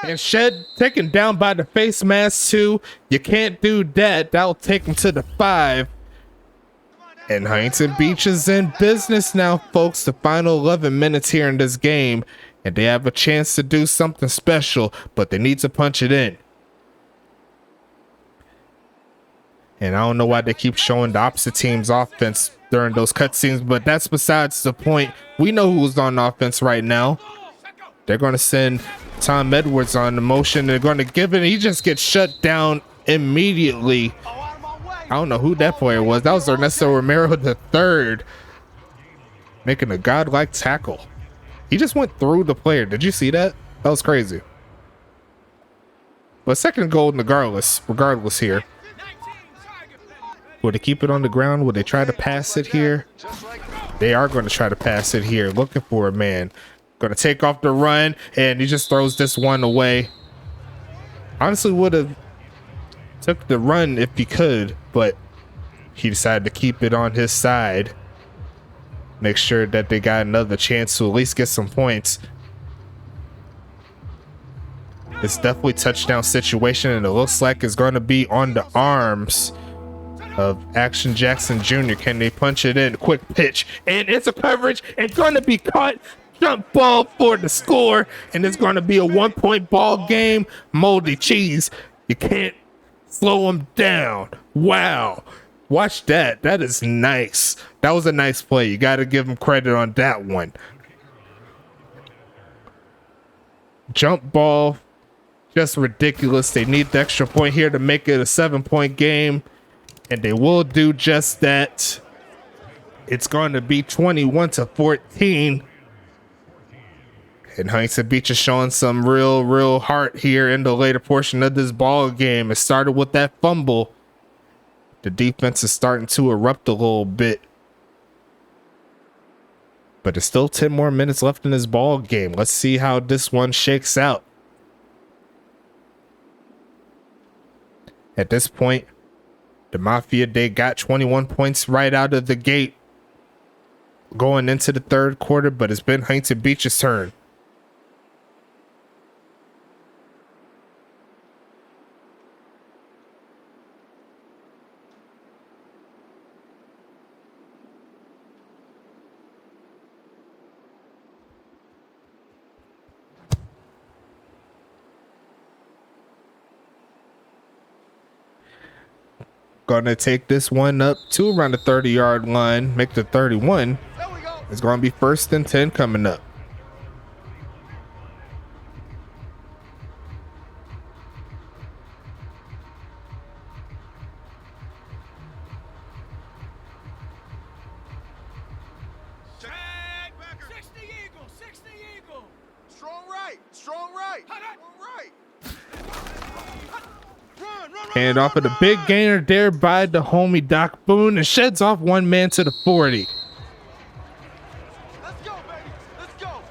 And Shed taken down by the face mask too. You can't do that. That'll take him to the 5. And Huntington Beach is in business now, folks. The final 11 minutes here in this game. And they have a chance to do something special, but they need to punch it in. And I don't know why they keep showing the opposite team's offense during those cutscenes, but that's besides the point. We know who's on offense right now. They're going to send Tom Edwards on the motion. They're going to give it. He just gets shut down immediately. I don't know who that player was. That was Ernesto Romero III making a godlike tackle. He just went through the player. Did you see that? That was crazy. But second and goal regardless here. Will they keep it on the ground? Will they try to pass it here? They are going to try to pass it here. Looking for a man. Going to take off the run, and he just throws this one away. Honestly, would have took the run if he could, but he decided to keep it on his side. Make sure that they got another chance to at least get some points. It's definitely a touchdown situation, and it looks like it's going to be on the arms of Action Jackson Jr. Can they punch it in? Quick pitch, and it's a coverage, and going to be caught. Jump ball for the score, and it's going to be a 1-point ball game. Moldy cheese. You can't slow him down. Wow. Watch that. That is nice. That was a nice play. You got to give him credit on that one. Jump ball. Just ridiculous. They need the extra point here to make it a 7-point game. And they will do just that. It's going to be 21-14. And Huntington Beach is showing some real heart here in the later portion of this ball game. It started with that fumble. The defense is starting to erupt a little bit. But there's still 10 more minutes left in this ball game. Let's see how this one shakes out. At this point, the Mafia, they got 21 points right out of the gate going into the third quarter, but it's been Huntington Beach's turn. Gonna take this one up to around the 30-yard line, make the 31. It's gonna be 1st and 10 coming up. Hand off of the big gainer there by the homie Doc Boone, and sheds off one man to the 40. Let's go, baby. Let's go.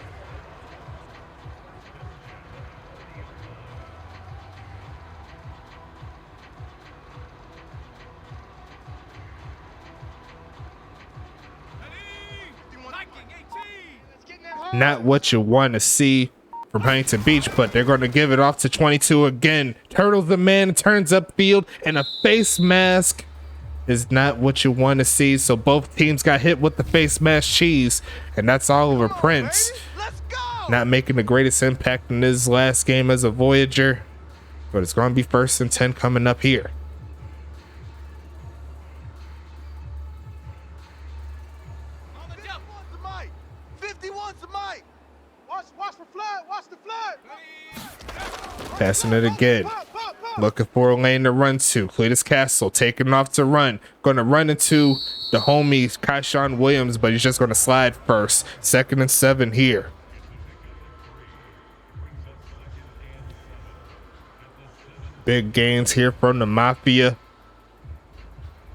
Not what you want to see from Huntington Beach, but they're going to give it off to 22 again. Turtles the man, turns upfield, and a face mask is not what you want to see. So both teams got hit with the face mask cheese, and that's Oliver Prince. Not making the greatest impact in his last game as a Voyager, but it's going to be 1st and 10 coming up here. Watch for flood. Watch the flood. Passing it again. Looking for a lane to run to. Cletus Castle taking off to run. Going to run into the homie Kyshawn Williams, but he's just going to slide first. 2nd and 7 here. Big gains here from the Mafia.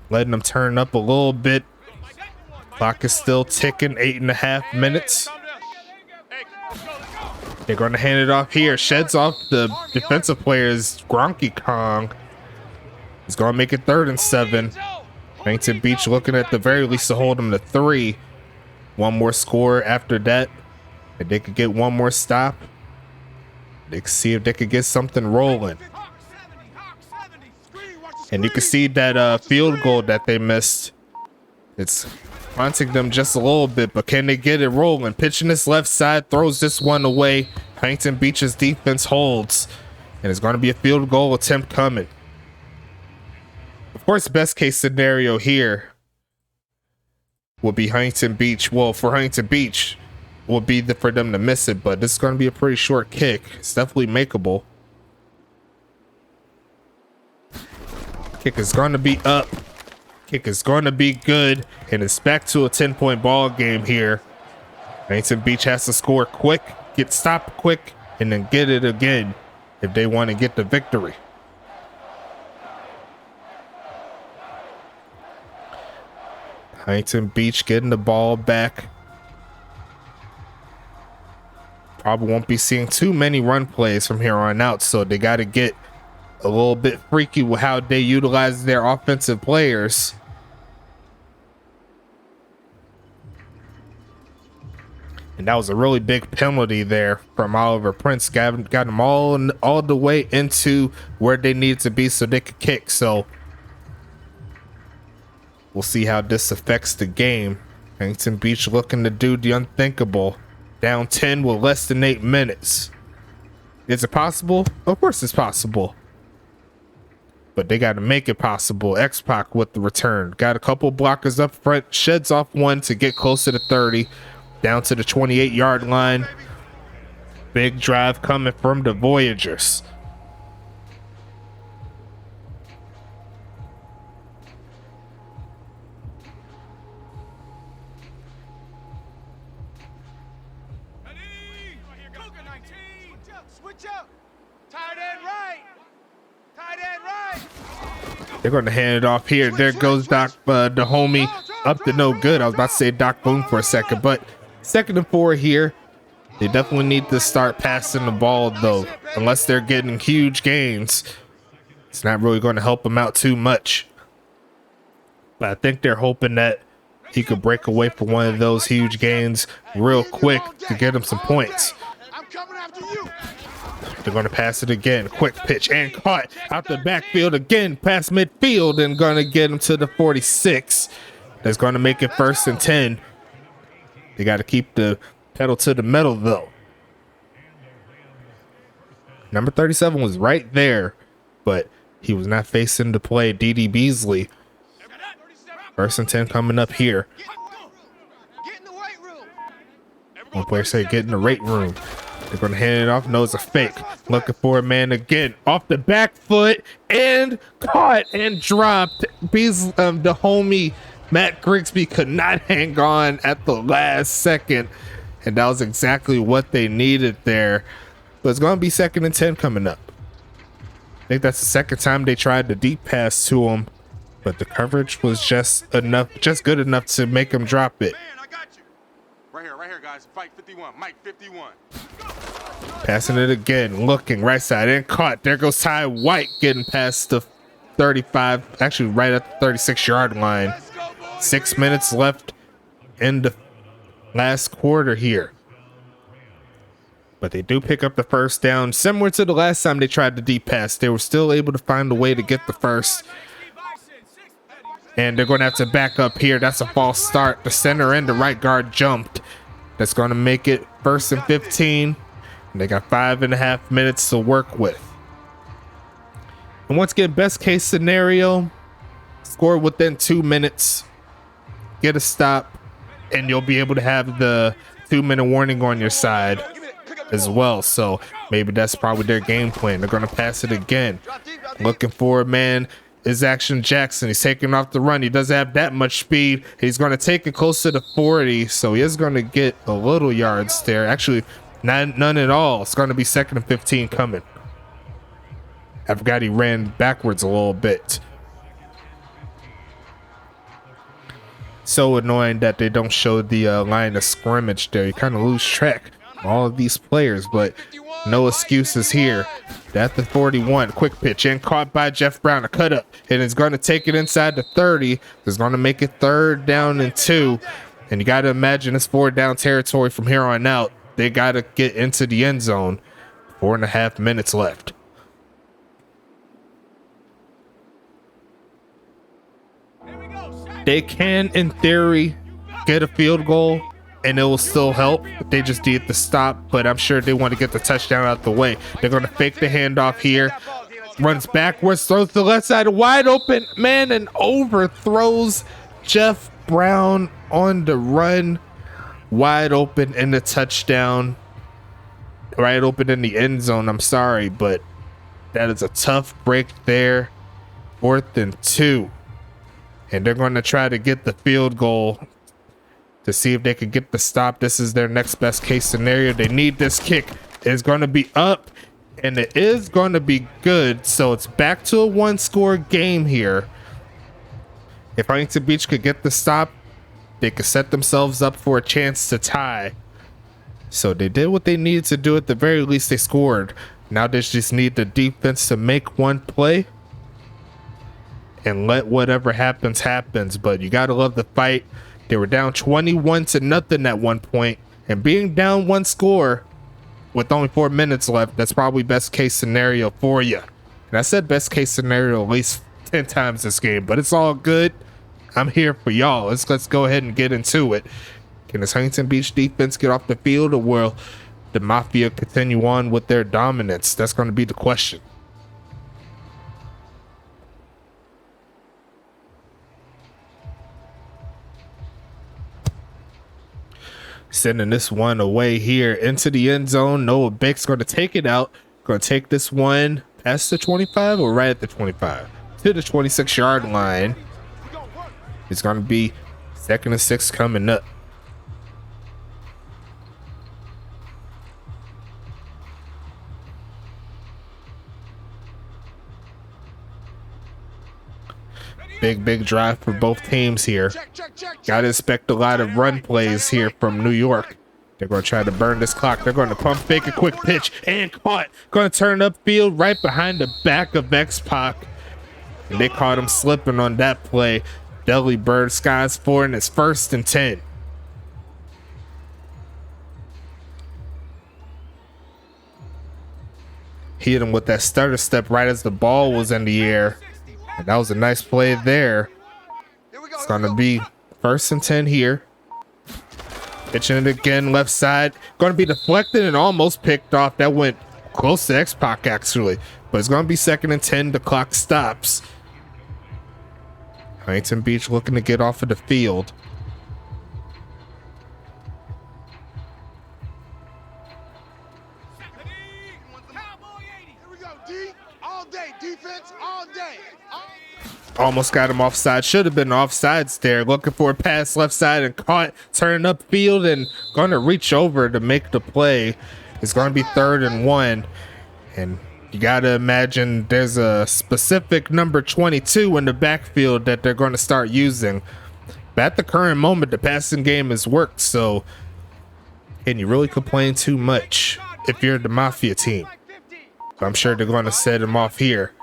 Letting them turn up a little bit. Clock is still ticking. 8.5 minutes. They're going to hand it off here. Sheds off the defensive players. Gronky Kong. He's going to make it 3rd and 7. Huntington Beach looking at the very least to hold them to 3. One more score after that. If they could get one more stop, they could see if they could get something rolling. And you can see that field goal that they missed. It's haunting them just a little bit, but can they get it rolling? Pitching this left side, throws this one away. Huntington Beach's defense holds, and it's going to be a field goal attempt coming. Of course, best case scenario here will be Huntington Beach. Well, for Huntington Beach, will be for them to miss it, but this is going to be a pretty short kick. It's definitely makeable. Kick is going to be up. Kick is going to be good, and it's back to a 10-point ball game here. Huntington Beach has to score quick, get stopped quick, and then get it again if they want to get the victory. Huntington Beach getting the ball back. Probably won't be seeing too many run plays from here on out, so they got to get a little bit freaky with how they utilize their offensive players. And that was a really big penalty there from Oliver Prince. Got them all the way into where they needed to be so they could kick. So we'll see how this affects the game. Huntington Beach looking to do the unthinkable. Down 10 with less than 8 minutes. Is it possible? Of course it's possible. But they got to make it possible. X-Pac with the return. Got a couple blockers up front. Sheds off one to get closer to 30. Down to the 28-yard line. Big drive coming from the Voyagers. Ready? Cougar 19. Switch up. Tight end right. Tight end right. They're going to hand it off here. There goes Doc, the homie, up to no good. I was about to say Doc Boone for a second, but 2nd and 4 here. They definitely need to start passing the ball, though. Unless they're getting huge gains, it's not really going to help them out too much. But I think they're hoping that he could break away from one of those huge gains real quick to get him some points. I'm coming after you. They're going to pass it again. Quick pitch and caught out the backfield again, past midfield, and going to get him to the 46. That's going to make it 1st and 10. They got to keep the pedal to the metal, though. Number 37 was right there, but he was not facing the play. D.D. Beasley. 1st and 10 coming up here. Get in the weight room. One player said get in the weight room. They're going to hand it off. No, it's a fake. Looking for a man again. Off the back foot and caught and dropped. Beasley, the homie Matt Grigsby could not hang on at the last second. And that was exactly what they needed there. But it's going to be 2nd and 10 coming up. I think that's the 2nd time they tried the deep pass to him. But the coverage was just good enough to make him drop it. Man, I got you. Right here, guys. Fight 51. Mike 51. Passing it again. Looking right side and caught. There goes Ty White getting past the 35. Actually, right at the 36-yard line. 6 minutes left in the last quarter here. But they do pick up the 1st down. Similar to the last time they tried the deep pass. They were still able to find a way to get the 1st. And they're going to have to back up here. That's a false start. The center and the right guard jumped. That's going to make it 1st and 15. And they got 5.5 minutes to work with. And once again, best case scenario, score within 2 minutes. Get a stop, and you'll be able to have the 2-minute warning on your side. as well. So maybe that's probably their game plan. They're going to pass it again. Looking for a man is Action Jackson. He's taking off the run. He doesn't have that much speed. He's going to take it closer to 40. So he is going to get a little yards there. Actually, none at all. It's going to be 2nd and 15 coming. I forgot he ran backwards a little bit. So annoying that they don't show the line of scrimmage there. You kind of lose track of all of these players, but no excuses here. At the 41, quick pitch and caught by Jeff Brown. A cut up, and it's going to take it inside the 30. It's going to make it 3rd down and 2. And you got to imagine it's 4th down territory from here on out. They got to get into the end zone. 4.5 minutes left. They can, in theory, get a field goal and it will still help. They just need to stop, but I'm sure they want to get the touchdown out the way. They're going to fake the handoff here. Runs backwards, throws to the left side, wide open man, and overthrows Jeff Brown on the run. Wide open in the touchdown. Right open in the end zone, I'm sorry, but that is a tough break there. 4th and 2. And they're going to try to get the field goal to see if they can get the stop. This is their next best case scenario. They need this kick. It's going to be up, and it is going to be good. So it's back to a 1-score game here. If Huntington Beach could get the stop, they could set themselves up for a chance to tie. So they did what they needed to do. At the very least, they scored. Now they just need the defense to make one play and let whatever happens happens. But you gotta love the fight. They were down 21-0 at one point, and being down 1 score with only 4 minutes left, that's probably best case scenario for you. And I said best case scenario at least 10 times this game, but it's all good. I'm here for y'all. Let's go ahead and get into it. Can this Huntington Beach defense get off the field, or will the Mafia continue on with their dominance? That's going to be the question. Sending this one away here into the end zone. Noah Bake's going to take it out. Going to take this one past the 25 or right at the 25 to the 26-yard line. It's going to be 2nd and 6 coming up. Big drive for both teams here. Got to expect a lot of run plays here from New York. They're going to try to burn this clock. They're going to pump fake a quick pitch and caught. Going to turn upfield right behind the back of X-Pac. And they caught him slipping on that play. Deli Bird skies for, and it's 1st and 10. Hit him with that stutter step right as the ball was in the air. And that was a nice play there. It's going to be 1st and 10 here. Pitching it again, left side. Going to be deflected and almost picked off. That went close to X-Pac, actually. But it's going to be 2nd and 10. The clock stops. Huntington Beach looking to get off of the field. Almost got him offside. Should have been offsides there. Looking for a pass left side and caught. Turning upfield and going to reach over to make the play. It's going to be 3rd and 1. And you got to imagine there's a specific number 22 in the backfield that they're going to start using. But at the current moment, the passing game has worked. So can you really complain too much if you're the Mafia team? So I'm sure they're going to set him off here.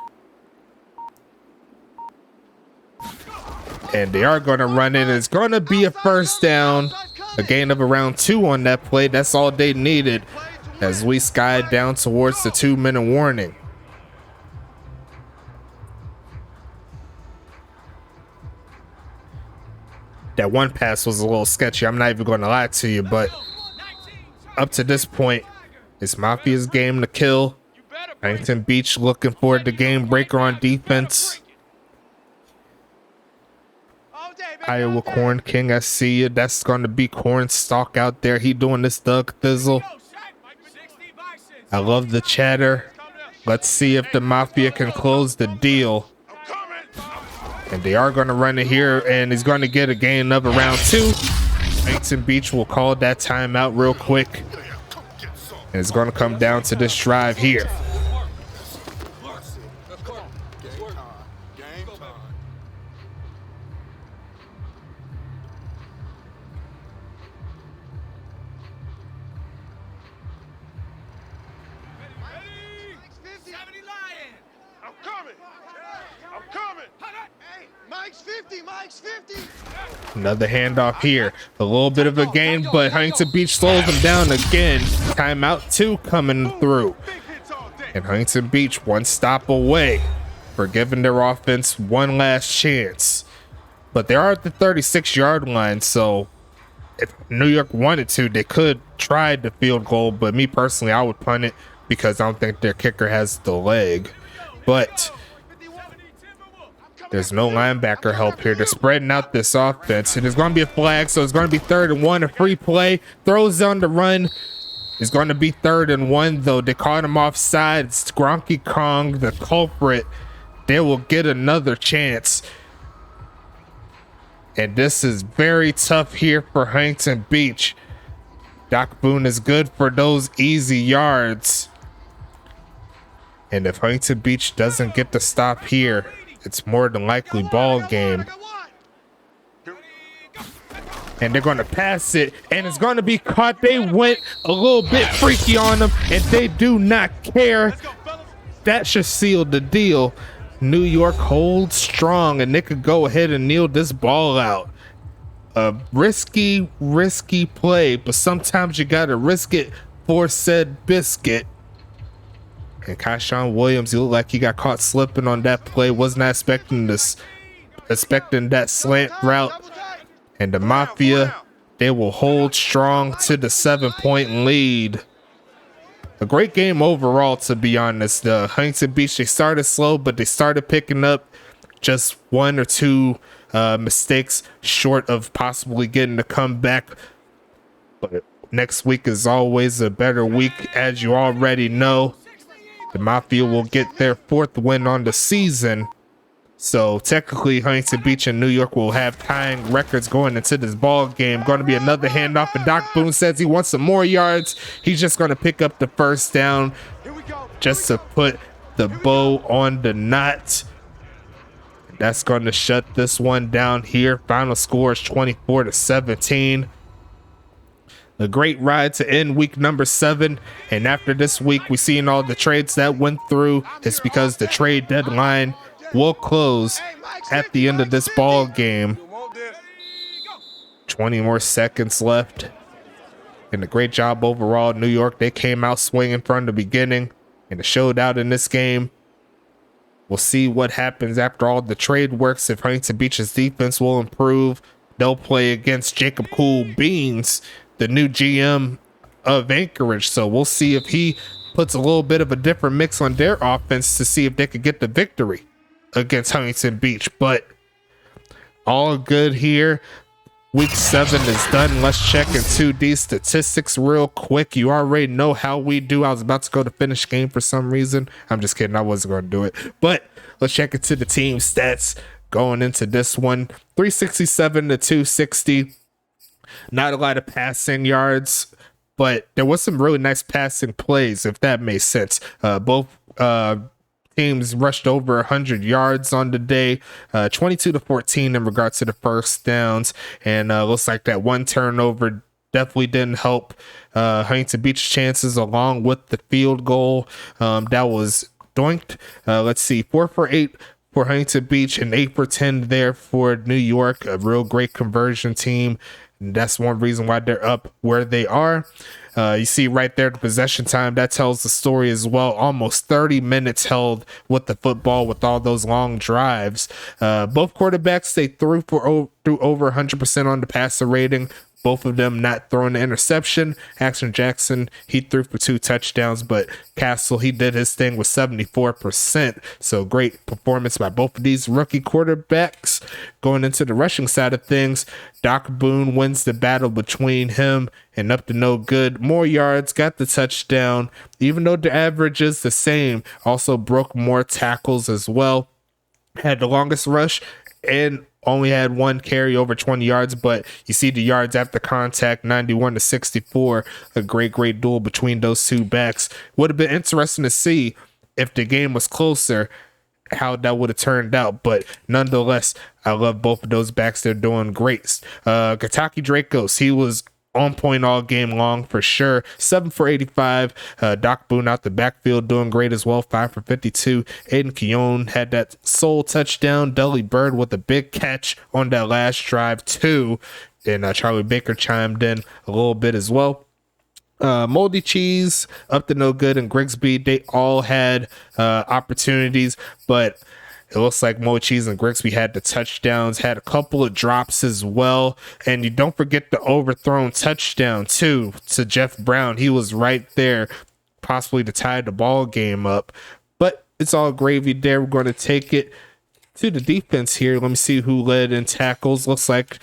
And they are going to run it. It's going to be a 1st down. A gain of around 2 on that play. That's all they needed as we skied down towards the 2-minute warning. That one pass was a little sketchy. I'm not even going to lie to you, but up to this point, it's Mafia's game to kill. Huntington Beach looking for the game breaker on defense. Iowa Corn King, I see you. That's going to be Corn Stalk out there. He doing this Doug Thizzle. I love the chatter. Let's see if the Mafia can close the deal. And they are going to run it here, and he's going to get a gain of around 2. Huntington Beach will call that timeout real quick. And it's going to come down to this drive here. Another handoff here. A little bit of a gain, but Huntington Beach slows them down again. Timeout 2 coming through. And Huntington Beach one stop away for giving their offense one last chance. But they are at the 36-yard line, so if New York wanted to, they could try the field goal. But me personally, I would punt it because I don't think their kicker has the leg. But there's no linebacker help here. They're spreading out this offense, and there's going to be a flag, so it's going to be 3rd and 1. A free play, throws on the run. It's going to be 3rd and 1, though. They caught him offside. It's Gronky Kong, the culprit. They will get another chance. And this is very tough here for Huntington Beach. Doc Boone is good for those easy yards. And if Huntington Beach doesn't get the stop here, it's more than likely ball game. And they're going to pass it, and it's going to be caught. They went a little bit freaky on them, and they do not care. That should seal the deal. New York holds strong, and they could go ahead and kneel this ball out. A risky play, but sometimes you got to risk it for said biscuit. And Kyshawn Williams, he looked like he got caught slipping on that play. Was not expecting this, expecting that slant route. And the Mafia, they will hold strong to the 7-point lead. A great game overall, to be honest. The Huntington Beach, they started slow, but they started picking up. Just 1 or 2 mistakes short of possibly getting the comeback. But next week is always a better week, as you already know. The Mafia will get their 4th win on the season. So technically, Huntington Beach and New York will have tying records going into this ball game. Going to be another handoff, and Doc Boone says he wants some more yards. He's just going to pick up the 1st down just to put the bow on the knot. That's going to shut this one down here. Final score is 24-17. A great ride to end week number 7. And after this week, we're seeing all the trades that went through. It's because the trade deadline will close at the end of this ball game. 20 more seconds left. And a great job overall. New York, they came out swinging from the beginning and it showed out in this game. We'll see what happens after all the trade works. If Huntington Beach's defense will improve, they'll play against Jacob Cool Beans, the new GM of Anchorage. So we'll see if he puts a little bit of a different mix on their offense to see if they could get the victory against Huntington Beach. But all good here. Week 7 is done. Let's check into these statistics real quick. You already know how we do. I was about to go to finish game for some reason. I'm just kidding. I wasn't going to do it. But let's check into the team stats going into this one. 367 to 260. Not a lot of passing yards, but there was some really nice passing plays, if that makes sense. Both teams rushed over 100 yards on the day, 22-14 in regards to the first downs. And looks like that one turnover definitely didn't help Huntington Beach's chances, along with the field goal that was doinked. Let's see, 4 for 8 for Huntington Beach and 8 for 10 there for New York. A real great conversion team. And that's one reason why they're up where they are. You see right there the possession time, that tells the story as well. Almost 30 minutes held with the football with all those long drives. Both quarterbacks, they threw over 100% on the passer rating. both of them not throwing the interception. Action Jackson, he threw for 2 touchdowns, but Castle, he did his thing with 74%. So great performance by both of these rookie quarterbacks. Going into the rushing side of things, Doc Boone wins the battle between him and Up to No Good. More yards, got the touchdown, even though the average is the same. Also broke more tackles as well. Had the longest rush and only had 1 carry over 20 yards, but you see the yards after contact, 91 to 64. A great duel between those two backs. Would have been interesting to see if the game was closer, how that would have turned out, but nonetheless, I love both of those backs. They're doing great. Kataki Dracos, he was on point all game long for sure. 7 for 85. Doc Boone out the backfield doing great as well. 5 for 52. Aiden Keown had that sole touchdown. Dudley Bird with a big catch on that last drive too. And Charlie Baker chimed in a little bit as well. Moldy Cheese, Up to No Good, and Grigsby, they all had opportunities, but it looks like Moldy Cheese and Grigsby had the touchdowns, had a couple of drops as well. And you don't forget the overthrown touchdown too to Jeff Brown. He was right there, possibly to tie the ball game up, but it's all gravy there. We're going to take it to the defense here. Let me see who led in tackles. Looks like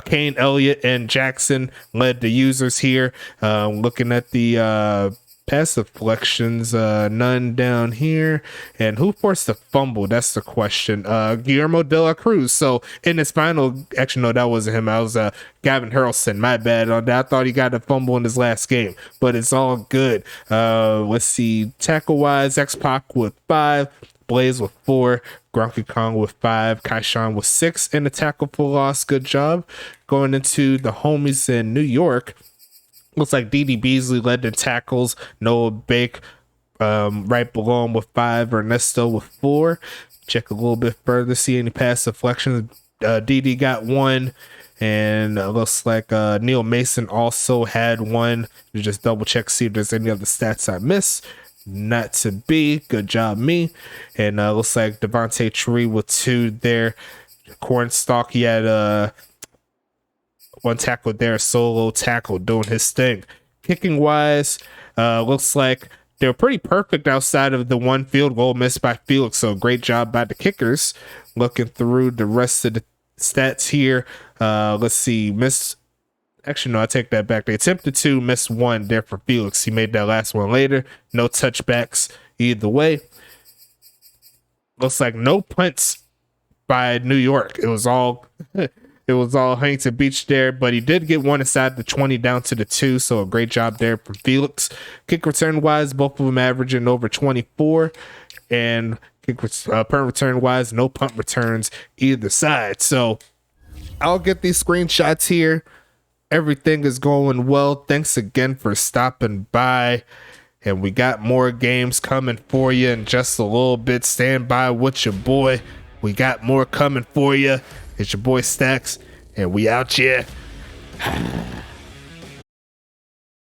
Kane Elliott and Jackson led the users here. Looking at the pass deflections, none down here. And who forced the fumble? That's the question. Guillermo de la Cruz. So in his final, actually no, that wasn't him. I was Gavin Harrelson. My bad on that. I thought he got a fumble in his last game, but it's all good. Let's see, tackle wise, X-Pac with 5, Blaze with 4, Gronky Kong with 5, Kaishan with 6, and a tackle for loss. Good job. Going into the homies in New York, looks like D.D. Beasley led in tackles. Noah Bake right below him with 5. Ernesto with 4. Check a little bit further, see any pass deflections. D.D. got 1. And looks like Neil Mason also had 1. You just double check, see if there's any other stats I missed. Not to be. Good job, me. And looks like Devontae Tree with 2 there. Cornstalk, he had 1 tackle there, solo tackle, doing his thing. Kicking wise, looks like they were pretty perfect outside of the 1 field goal missed by Felix. So great job by the kickers. Looking through the rest of the stats here, let's see, actually, no, I take that back. They attempted 2, missed 1 there for Felix. He made that last one later. No touchbacks either way. Looks like no punts by New York. It was all Huntington Beach there, but he did get 1 inside the 20 down to the 2. So a great job there from Felix. Kick return wise, both of them averaging over 24, and punt return wise, no punt returns either side. So I'll get these screenshots here. Everything is going well. Thanks again for stopping by. And we got more games coming for you in just a little bit. Stand by with your boy. We got more coming for you. It's your boy Stacks, and we out here.